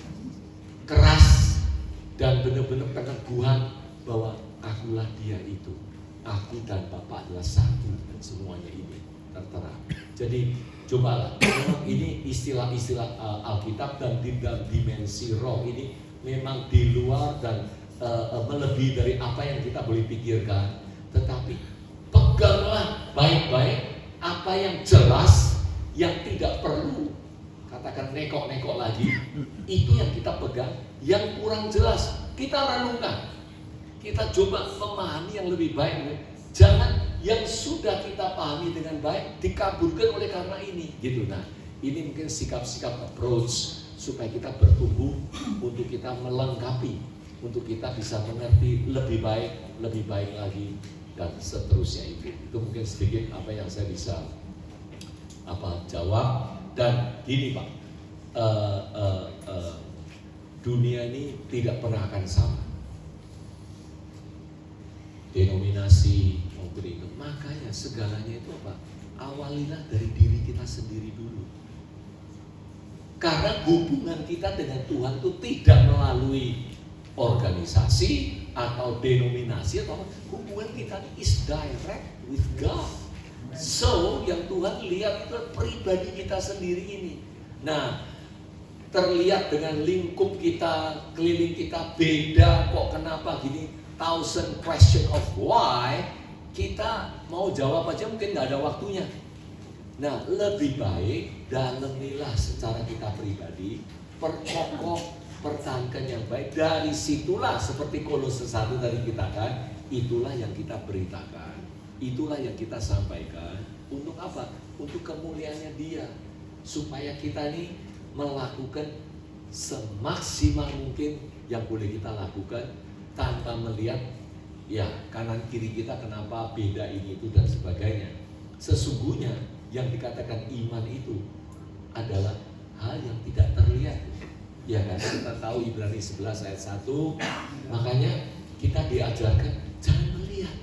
keras dan benar-benar peneguhan bahwa akulah dia itu, aku dan Bapa adalah satu, dan semuanya ini tertera. Jadi cobalah, ini istilah-istilah Alkitab dan di dalam dimensi roh ini memang di luar dan melebihi dari apa yang kita boleh pikirkan. Tetapi peganglah baik-baik apa yang jelas, yang tidak perlu katakan nekok-nekok lagi, itu yang kita pegang. Yang kurang jelas kita renungkan, kita coba memahami yang lebih baik. Jangan yang sudah kita pahami dengan baik dikabulkan oleh karena ini, gitu. Nah, ini mungkin sikap-sikap approach supaya kita bertumbuh, untuk kita melengkapi, untuk kita bisa mengerti lebih baik lagi, dan seterusnya itu. Itu mungkin sedikit apa yang saya bisa jawab. Dan gini Pak, dunia ini tidak pernah akan sama, denominasi maupun itu. Makanya segalanya itu apa? Awalilah dari diri kita sendiri dulu. Karena hubungan kita dengan Tuhan itu tidak melalui organisasi atau denominasi, atau hubungan kita is direct with God. So, yang Tuhan lihat itu pribadi kita sendiri ini. Nah, terlihat dengan lingkup kita, keliling kita beda, kok kenapa gini, thousand question of why, kita mau jawab aja mungkin nggak ada waktunya. Nah, lebih baik dalemilah secara kita pribadi, perkokoh, pertahankan yang baik. Dari situlah seperti Kolose 1 tadi kita kan, itulah yang kita beritakan. Itulah yang kita sampaikan. Untuk apa? Untuk kemuliaannya Dia. Supaya kita ini melakukan semaksimal mungkin yang boleh kita lakukan, tanpa melihat ya kanan kiri kita kenapa beda ini itu dan sebagainya. Sesungguhnya yang dikatakan iman itu adalah hal yang tidak terlihat. Ya kan? Kita tahu Ibrani 11 ayat 1. Makanya kita diajarkan jangan melihat.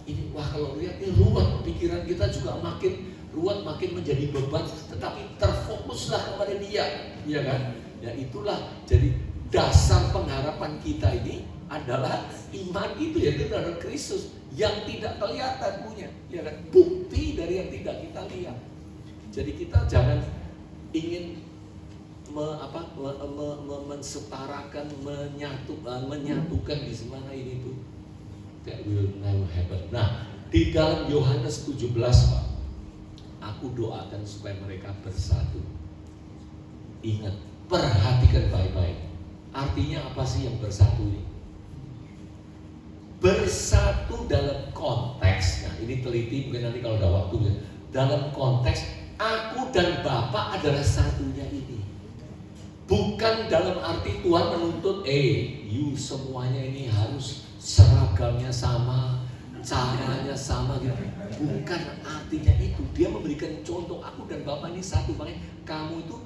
Ini wah, kalau lihat ini ruwet, pikiran kita juga makin ruwet, makin menjadi beban, tetapi terfokuslah kepada Dia, ya kan? Ya itulah jadi dasar pengharapan kita ini adalah iman itu, yaitu terhadap Kristus yang tidak kelihatan punya, ya kan? Bukti dari yang tidak kita lihat. Jadi kita jangan ingin mensetarakan, menyatukan di mana ini tuh. That will never happen. Nah, di dalam Yohanes 17 Pak, aku doakan supaya mereka bersatu. Ingat, perhatikan baik-baik. Artinya apa sih yang bersatu ini? Bersatu dalam konteks. Nah, ini teliti mungkin nanti kalau ada waktunya. Dalam konteks aku dan Bapa adalah satunya ini. Bukan dalam arti Tuhan menuntut, you semuanya ini harus seragamnya sama, caranya sama gitu. Bukan artinya itu. Dia memberikan contoh, aku dan Bapak ini satu. Makanya kamu itu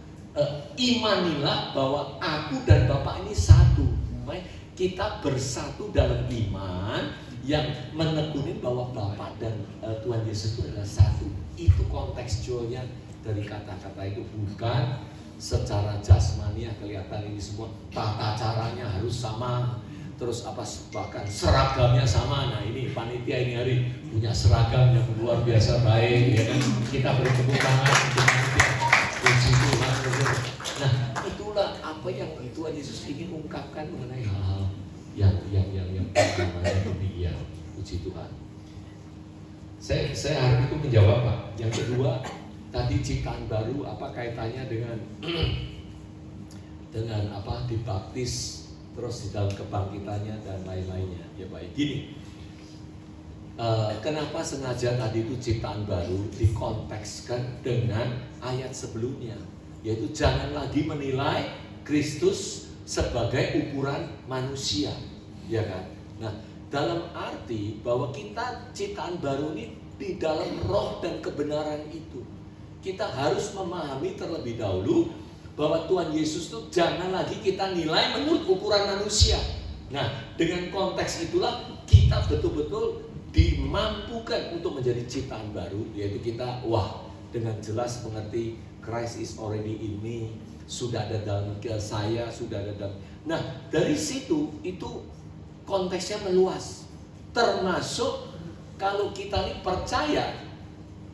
imanilah bahwa aku dan Bapak ini satu. Makanya kita bersatu dalam iman yang menekunin bahwa Bapak dan Tuhan Yesus itu adalah satu. Itu kontekstualnya dari kata-kata itu. Bukan secara jasmaniah kelihatan ini semua tata caranya harus sama, terus bahkan seragamnya sama. Nah ini panitia ini hari punya seragam yang luar biasa baik, ya kan? Kita beri tepuk tangan untuk panitia. Puji Tuhan. Nah itulah apa yang Tuhan Yesus ingin ungkapkan mengenai hal-hal yang namanya demikian. Puji Tuhan. Saya harap itu menjawab, Pak. Yang kedua, tadi ciptaan baru apa kaitannya dengan apa dibaptis terus di dalam kebangkitannya dan lain-lainnya. Ya baik, gini. Kenapa sengaja tadi itu ciptaan baru dikontekskan dengan ayat sebelumnya, yaitu jangan lagi menilai Kristus sebagai ukuran manusia, ya kan? Nah, dalam arti bahwa kita ciptaan baru ini di dalam roh dan kebenaran itu. Kita harus memahami terlebih dahulu bahwa Tuhan Yesus itu jangan lagi kita nilai menurut ukuran manusia. Nah, dengan konteks itulah kita betul-betul dimampukan untuk menjadi ciptaan baru, yaitu kita dengan jelas mengerti Christ is already in me, sudah ada dalam saya, sudah ada dalam. Nah, dari situ itu konteksnya meluas. Termasuk kalau kita ini percaya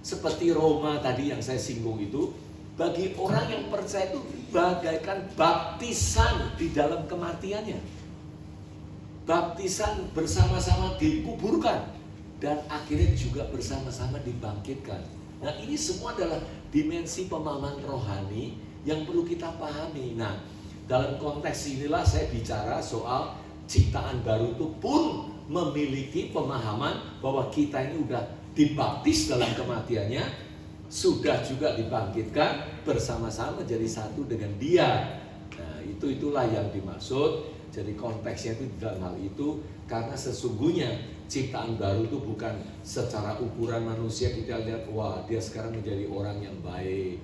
seperti Roma tadi yang saya singgung itu, bagi orang yang percaya itu bagaikan baptisan di dalam kematiannya. Baptisan bersama-sama dikuburkan dan akhirnya juga bersama-sama dibangkitkan. Nah ini semua adalah dimensi pemahaman rohani yang perlu kita pahami. Nah dalam konteks inilah saya bicara soal ciptaan baru itu pun memiliki pemahaman bahwa kita ini udah dibaptis dalam kematiannya, sudah juga dibangkitkan bersama-sama menjadi satu dengan Dia. Nah, itulah yang dimaksud. Jadi konteksnya itu dalam hal itu, karena sesungguhnya ciptaan baru itu bukan secara ukuran manusia kita lihat, dia sekarang menjadi orang yang baik,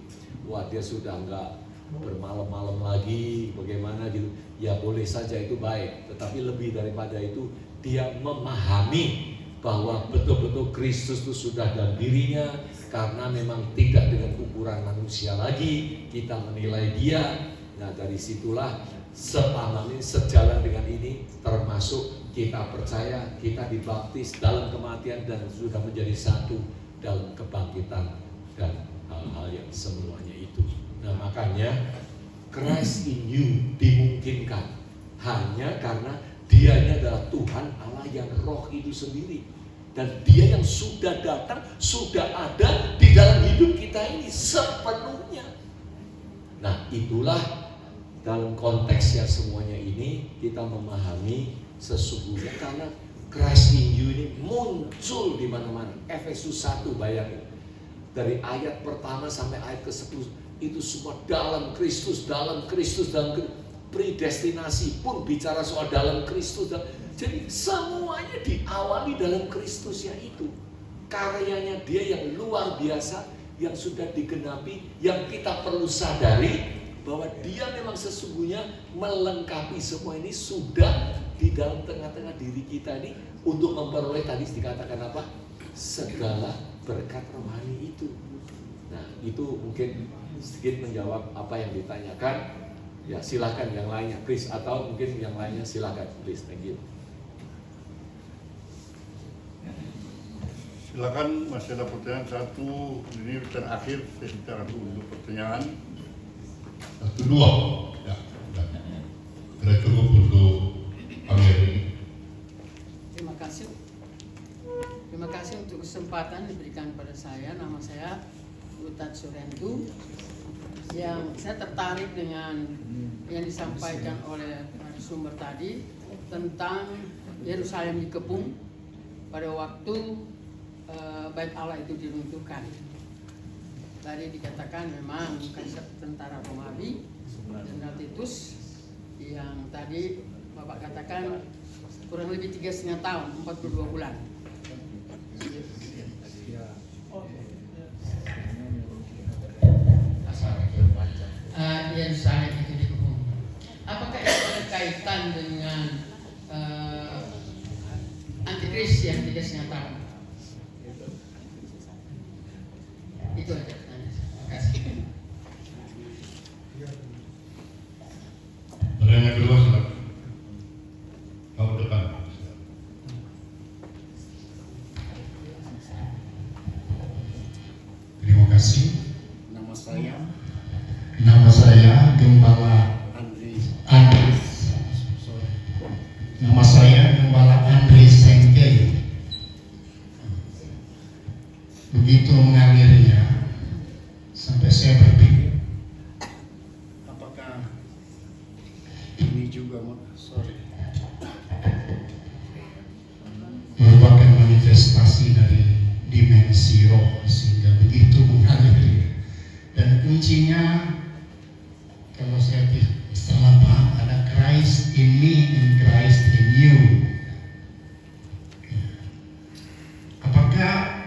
dia sudah enggak bermalam-malam lagi, bagaimana gitu. Ya boleh saja itu baik, tetapi lebih daripada itu dia memahami bahwa betul-betul Kristus itu sudah dalam dirinya, karena memang tidak dengan ukuran manusia lagi kita menilai Dia. Nah dari situlah sepaham ini, sejalan dengan ini, termasuk kita percaya kita dibaptis dalam kematian dan sudah menjadi satu dalam kebangkitan dan hal-hal yang semuanya itu. Nah makanya Christ in you dimungkinkan hanya karena Dianya adalah Tuhan Allah yang roh itu sendiri. Dan Dia yang sudah datang, sudah ada di dalam hidup kita ini sepenuhnya. Nah itulah dalam konteksnya semuanya ini kita memahami sesungguhnya karena Christ in you ini muncul di mana-mana. Efesus 1 bayangin. Dari ayat pertama sampai ayat ke-10 itu semua dalam Kristus, dalam Kristus, dalam Kristus. Predestinasi pun bicara soal dalam Kristus. Jadi semuanya diawali dalam Kristus yaitu karyanya Dia yang luar biasa, yang sudah digenapi, yang kita perlu sadari bahwa Dia memang sesungguhnya melengkapi semua ini sudah di dalam tengah-tengah diri kita ini untuk memperoleh tadi dikatakan apa? Segala berkat rohani itu. Nah itu mungkin sedikit menjawab apa yang ditanyakan. Ya silakan yang lainnya, please, atau mungkin yang lainnya silakan, please, thank you. Silakan masih ada pertanyaan satu, ini terakhir saya bicara untuk pertanyaan satu dua, ya, sudah cukup untuk pamer ini. Terima kasih untuk kesempatan diberikan pada saya. Nama saya Utat Surentu. Yang saya tertarik dengan yang disampaikan oleh sumber tadi tentang Yerusalem dikepung pada waktu Bait Allah itu diruntuhkan. Tadi dikatakan memang kaisar tentara Romawi Jenderal Titus yang tadi Bapak katakan kurang lebih 3,5 tahun, 42 bulan. Yang sangat itu dihubung. Apakah itu ada kaitan dengan antikris yang 3,5 tahun? Itu aja. Terima kasih. Pertanyaan kedua, silakan. Kau depan. Terima kasih. Nama saya Gembala Andri. Andres. Nama saya Gembala Andres Sengkei. Begitu mengalirnya sampai saya berpikir, Apakah ini juga merupakan manifestasi dari dimensi roh sehingga begitu mengalir. Dan kuncinya, kalau saya salah paham, ada Christ in me and Christ in you. Apakah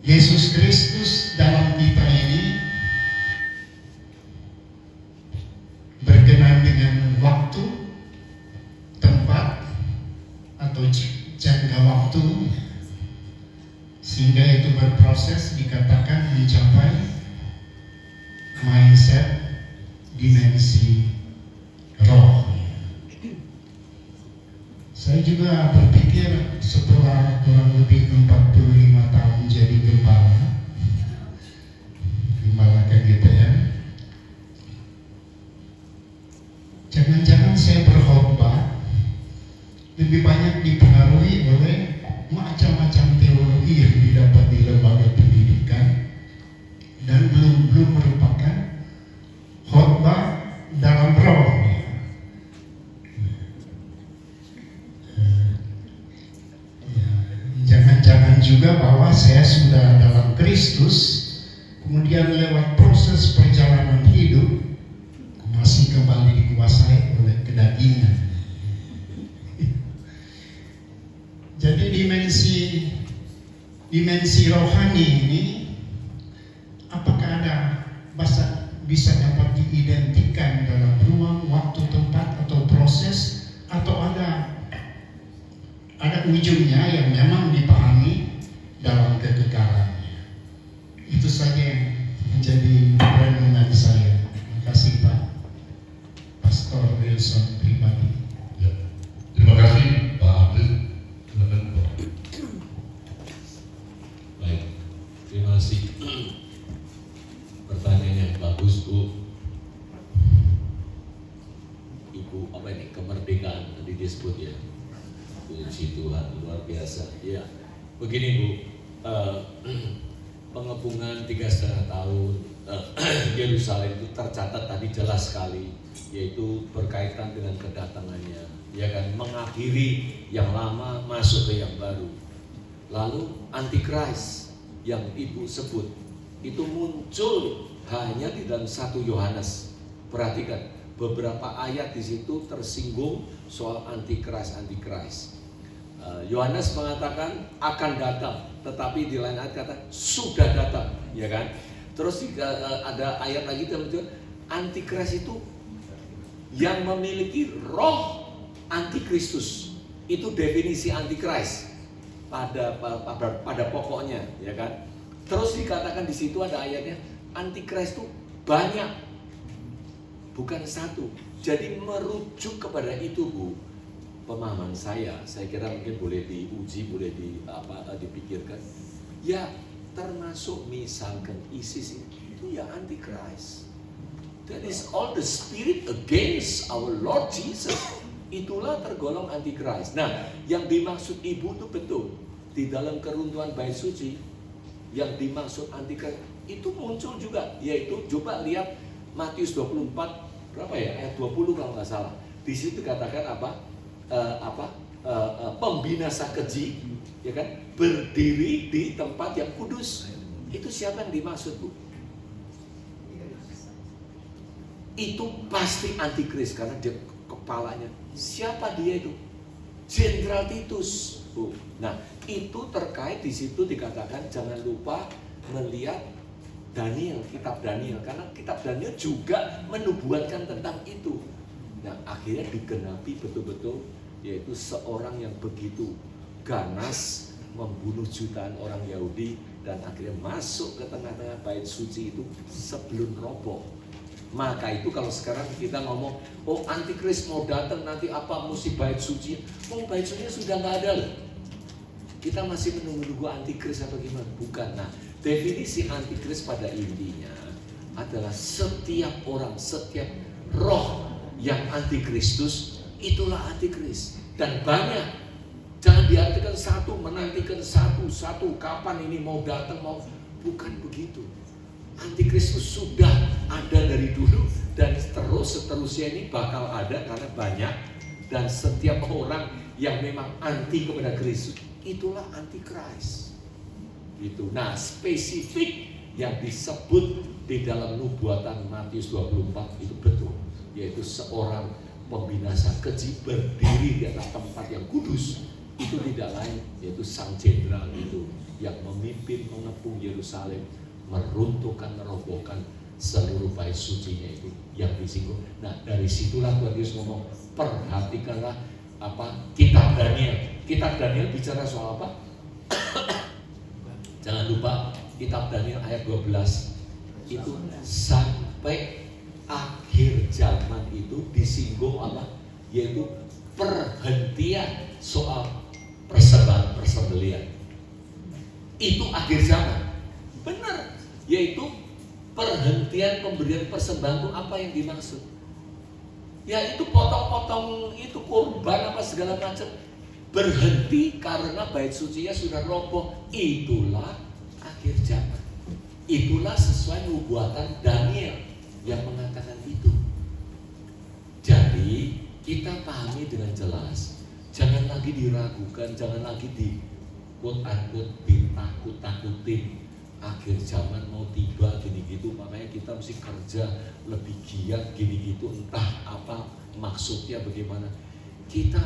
Yesus Kristus dalam kita ini berkenan dengan waktu, tempat, atau jangka waktu, sehingga itu berproses dikatakan mencapai mindset dimensi roh. Saya juga berpikir setelah kurang lebih 45 tahun jadi gembala KGTM, jangan-jangan saya berkhotbah lebih banyak dipengaruhi oleh macam-macam teologi yang didapat di lembaga pendidikan dan belum merupakan khotbah dalam roh. Jangan-jangan juga bahwa saya sudah dalam Kristus, kemudian lewat proses perjalanan hidup masih kembali dikuasai oleh kedagingan. Jadi dimensi rohani ini, apakah ada bisa dapat diidentikan dalam ruang, waktu, tempat, atau proses, atau ada ujungnya yang memang dipahami dalam kekekalannya. Itu saja yang menjadi renungan saya. Terima kasih Pak Pastor Wilson pribadi. Ya. Terima kasih Pak Abdul. Silakan Pak. Baik, terima kasih. Pertanyaan yang bagus, Bu. Ibu apa ini, kemerdekaan tadi disebut ya. Puji Tuhan, luar biasa. Ya, begini Bu, pengepungan 3,5 tahun Yerusalem itu tercatat tadi jelas sekali, yaitu berkaitan dengan kedatangannya, ya kan, mengakhiri yang lama masuk ke yang baru. Lalu antikris yang Ibu sebut itu muncul hanya di dalam 1 Yohanes. Perhatikan, beberapa ayat di situ tersinggung soal antikris. Yohanes mengatakan akan datang, tetapi di lain ayat kata sudah datang, ya kan? Terus ada ayat lagi yang menunjukkan antikris itu yang memiliki roh antikristus. Itu definisi antikris pada pokoknya, ya kan? Terus dikatakan di situ ada ayatnya antikris itu banyak, bukan satu. Jadi merujuk kepada itu, Bu. Pemahaman saya kira mungkin boleh diuji, boleh dipikirkan. Ya, termasuk misalkan ISIS itu ya antikris. That is all the spirit against our Lord Jesus. Itulah tergolong antikris. Nah, yang dimaksud Ibu itu betul. Di dalam keruntuhan bait suci, yang dimaksud antikris itu muncul juga, yaitu coba lihat Matius 24 berapa ya, ayat 20 kalau nggak salah. Di situ dikatakan pembinasa keji, ya kan, berdiri di tempat yang kudus. Itu siapa yang dimaksud, Bu? itu pasti antikris karena dia kepalanya. Siapa dia itu? Jenderal Titus. Nah, itu terkait di situ dikatakan jangan lupa melihat Daniel, kitab Daniel, karena kitab Daniel juga menubuatkan tentang itu. Nah, akhirnya digenapi betul-betul, yaitu seorang yang begitu ganas membunuh jutaan orang Yahudi dan akhirnya masuk ke tengah-tengah bait suci itu sebelum roboh. Maka itu kalau sekarang kita ngomong, oh antikris mau datang nanti apa mesti bait suci, oh bait suci sudah nggak ada loh. Kita masih menunggu antikris atau gimana? Bukan. Nah, definisi antikris pada intinya adalah setiap orang, setiap roh yang antikristus itulah antikris. Dan banyak. Jangan diartikan satu, menantikan satu kapan ini mau datang, mau. Bukan begitu. Antikristus sudah ada dari dulu dan seterusnya ini bakal ada karena banyak. Dan setiap orang yang memang anti kepada Kristus itulah antikris. Itu. Nah, spesifik yang disebut di dalam nubuatan Matius 24 itu betul, yaitu seorang pembinasa keji berdiri di atas tempat yang kudus. Itu tidak lain yaitu sang jenderal itu yang memimpin mengepung Yerusalem, meruntuhkan, merobohkan seluruh bait sucinya itu yang disinggung. Nah, dari situlah Tuhan Yesus ngomong, perhatikanlah kitab Daniel. Kitab Daniel bicara soal apa? Jangan lupa kitab Daniel ayat 12 itu sampai akhir zaman itu disinggung apa? Yaitu perhentian soal persembelihan. Itu akhir zaman. Benar, yaitu perhentian pemberian persembahan itu apa yang dimaksud? Ya itu potong-potong itu kurban apa segala macam berhenti karena bait sucinya sudah roboh. Itulah akhir zaman. Itulah sesuai nubuatan Daniel yang mengatakan itu. Jadi kita pahami dengan jelas. Jangan lagi diragukan, jangan lagi di quote-unquote ditakut-takutin. Akhir zaman mau tiba gini gitu, makanya kita mesti kerja lebih giat gini gitu, entah apa maksudnya bagaimana. Kita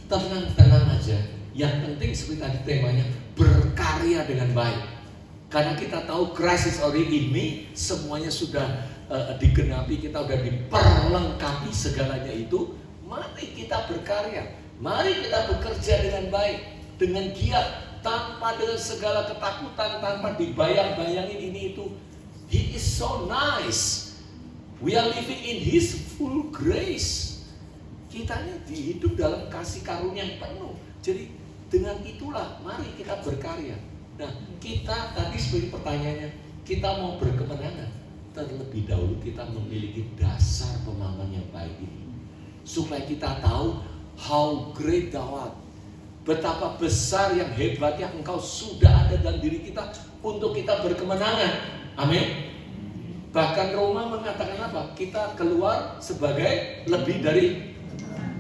tenang-tenang aja. Yang penting seperti tadi temanya, berkarya dengan baik. Karena kita tahu Christ is already in me, semuanya sudah digenapi, kita sudah diperlengkapi segalanya itu. Mari kita berkarya, mari kita bekerja dengan baik, dengan giat, tanpa dengan segala ketakutan, tanpa dibayang-bayangin ini itu. He is so nice. We are living in His full grace. Kita ini hidup dalam kasih karunia yang penuh. Jadi dengan itulah mari kita berkarya. Nah, kita tadi sebagai pertanyaannya, kita mau berkemenangan. Terlebih dahulu kita memiliki dasar pemahaman yang baik ini. Supaya kita tahu how great thou art. Betapa besar yang hebatnya Engkau sudah ada dalam diri kita untuk kita berkemenangan. Amin. Bahkan Roma mengatakan apa? Kita keluar sebagai lebih dari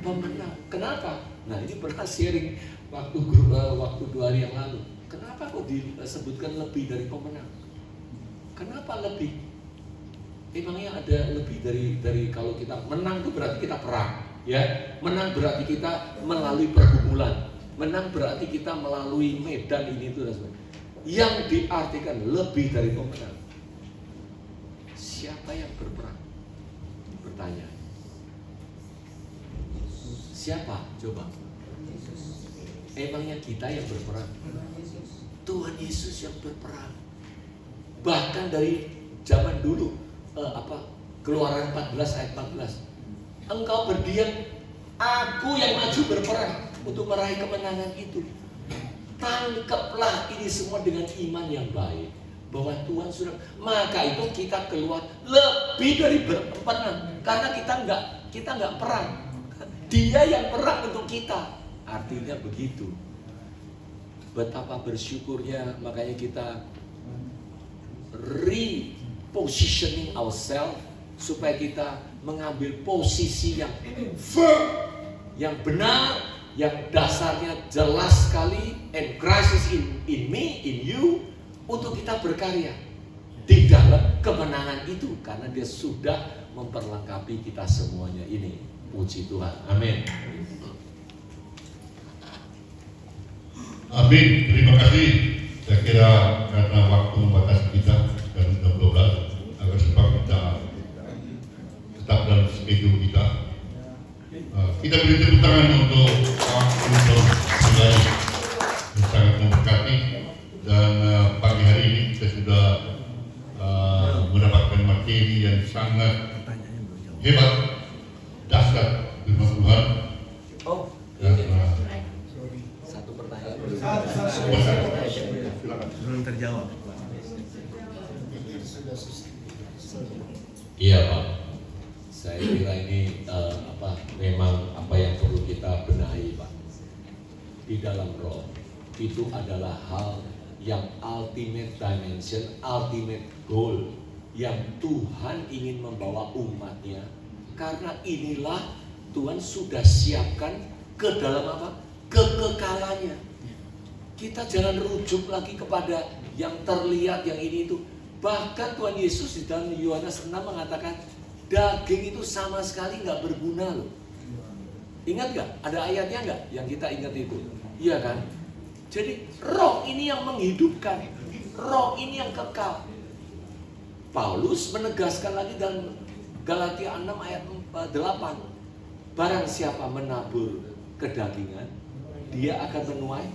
pemenang. Kenapa? Nah, ini pernah sharing waktu 2 hari yang lalu. Kenapa kok disebutkan lebih dari pemenang? Kenapa lebih? Emangnya ada lebih dari kalau kita menang itu berarti kita perang, ya? Menang berarti kita melalui pergumulan. Menang berarti kita melalui medan ini itu dan sebagainya. Yang diartikan lebih dari pemenang. Siapa yang berperang? Bertanya. Siapa? Coba. Emangnya kita yang berperang? Tuhan Yesus yang berperang. Bahkan dari zaman dulu, Keluaran 14 ayat 14. Engkau berdiam, aku yang maju berperang untuk meraih kemenangan itu. Tangkaplah ini semua dengan iman yang baik, bahwa Tuhan sudah. Maka itu kita keluar lebih dari berperang, karena kita nggak perang. Dia yang perang untuk kita. Artinya begitu. Betapa bersyukurnya, makanya kita repositioning ourselves supaya kita mengambil posisi yang firm, yang benar, yang dasarnya jelas sekali, and Christ is in me, in you, untuk kita berkarya di dalam kemenangan itu, karena Dia sudah memperlengkapi kita semuanya ini. Puji Tuhan. Amin. Amin. Terima kasih. Saya kira karena waktu membatasi kita dan sudah 12, agar supaya kita tetap dalam schedule kita. Kita beri tepuk tangan untuk Pak Untung Sudari yang sangat memberkati, dan pagi hari ini kita sudah mendapatkan materi yang sangat hebat, dasar firman Tuhan. Oh, Dan, satu pertanyaan. Belum terjawab. Iya Pak, saya kira ini memang apa yang perlu kita benahi Pak. Di dalam roh itu adalah hal yang ultimate dimension, ultimate goal yang Tuhan ingin membawa umatnya. Karena inilah Tuhan sudah siapkan ke dalam apa? Kekekalannya. Kita jangan rujuk lagi kepada yang terlihat, yang ini itu. Bahkan Tuhan Yesus di dalam Yohanes 6 mengatakan daging itu sama sekali nggak berguna loh. Ingat nggak? Ada ayatnya nggak yang kita ingat itu? Iya kan? Jadi roh ini yang menghidupkan, roh ini yang kekal. Paulus menegaskan lagi dalam Galatia 6 ayat 8, barang siapa menabur kedagingan, dia akan menuai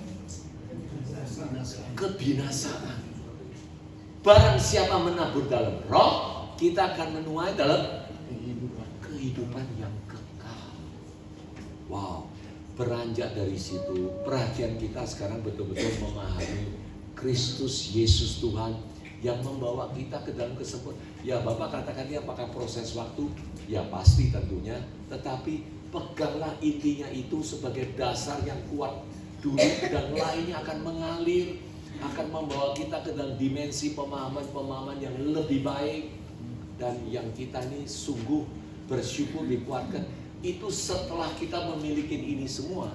kebinasaan. Barang siapa menabur dalam roh, kita akan menuai dalam kehidupan yang kekal. Wow, beranjak dari situ, perhatian kita sekarang betul-betul memahami Kristus Yesus Tuhan yang membawa kita ke dalam kesempurnaan. Ya Bapak katakan dia apakah proses waktu? Ya pasti tentunya, tetapi peganglah intinya itu sebagai dasar yang kuat dulu, dan lainnya akan mengalir, akan membawa kita ke dalam dimensi pemahaman-pemahaman yang lebih baik. Dan yang kita ini sungguh bersyukur dikuatkan. Itu setelah kita memiliki ini semua,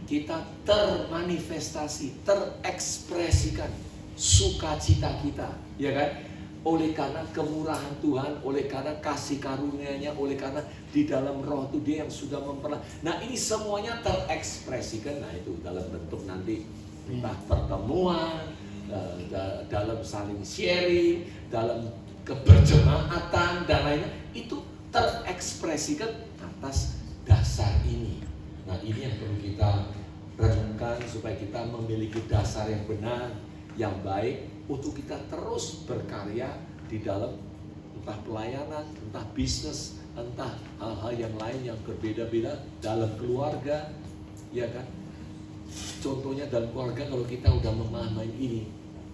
kita termanifestasi, terekspresikan sukacita kita, ya kan? Oleh karena kemurahan Tuhan, oleh karena kasih karunia-Nya, oleh karena di dalam roh itu dia yang sudah Nah ini semuanya terekspresikan. Nah itu dalam bentuk nanti entah pertemuan, dalam saling sharing, dalam keberjemaatan dan lainnya, itu terekspresikan atas dasar ini. Nah ini yang perlu kita renungkan supaya kita memiliki dasar yang benar, yang baik untuk kita terus berkarya di dalam entah pelayanan, entah bisnis, entah hal-hal yang lain yang berbeda-beda dalam keluarga, ya kan? Contohnya dalam keluarga kalau kita udah memahami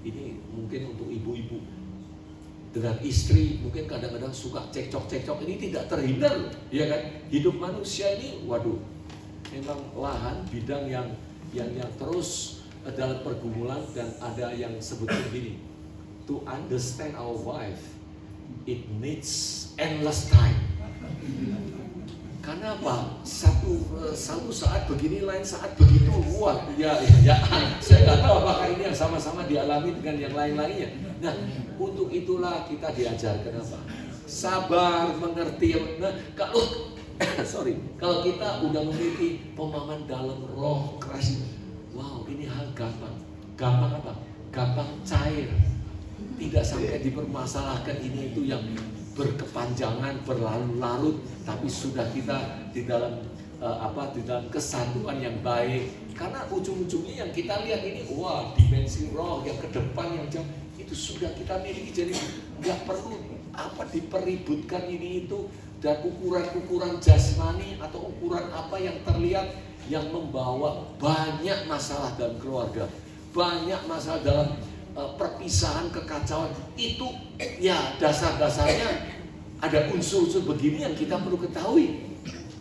ini mungkin untuk ibu-ibu dengan istri mungkin kadang-kadang suka cekcok-cekcok, ini tidak terhindar loh, ya kan? Hidup manusia ini, waduh, memang lahan bidang yang terus dalam pergumulan, dan ada yang sebutnya begini, to understand our wife, it needs endless time. Karena apa? Satu saat begini, lain saat begitu. Wah, ya, saya nggak tahu apakah ini yang sama-sama dialami dengan yang lain-lainnya. Nah, untuk itulah kita diajarkan apa? Sabar, mengerti. Nah, kalau kita udah memiliki pemahaman dalam roh keras, wow, ini hal gampang. Gampang apa? Gampang cair. Tidak sampai dipermasalahkan ini itu yang berkepanjangan, berlarut-larut, tapi sudah kita di dalam di dalam kesatuan yang baik. Karena ujung-ujungnya yang kita lihat ini, wah, dimensi roh yang ke depan yang jauh itu sudah kita miliki. Jadi nggak perlu dipeributkan ini itu, dan ukuran-ukuran jasmani atau ukuran apa yang terlihat yang membawa banyak masalah dalam keluarga, banyak masalah dalam perpisahan, kekacauan. Itu ya dasar-dasarnya ada unsur-unsur begini yang kita perlu ketahui.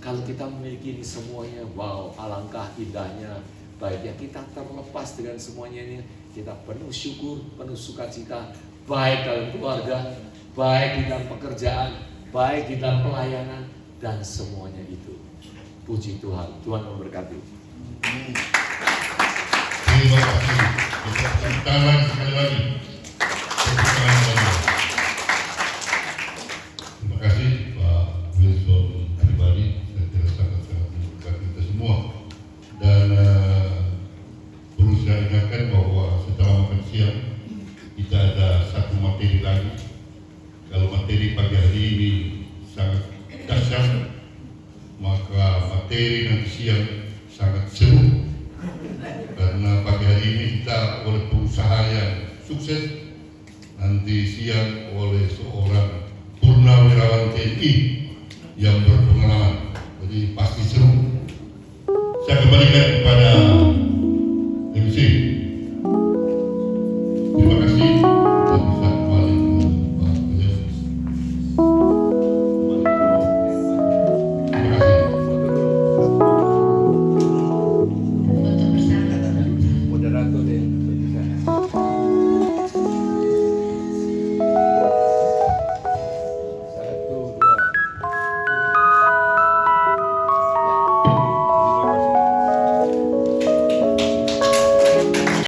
Kalau kita memiliki ini semuanya, wow, alangkah indahnya, baiknya kita terlepas dengan semuanya ini. Kita penuh syukur, penuh sukacita, baik dalam keluarga, baik di dalam pekerjaan, baik di dalam pelayanan, dan semuanya itu. Puji Tuhan, Tuhan memberkati. Terima kasih. Tepuk tangan sekali lagi. Tepuk tangan sekali lagi. Terima kasih. maka materi nanti siang sangat seru karena pagi hari ini kita oleh pengusaha yang sukses, nanti siang oleh seorang purnawirawan TNI yang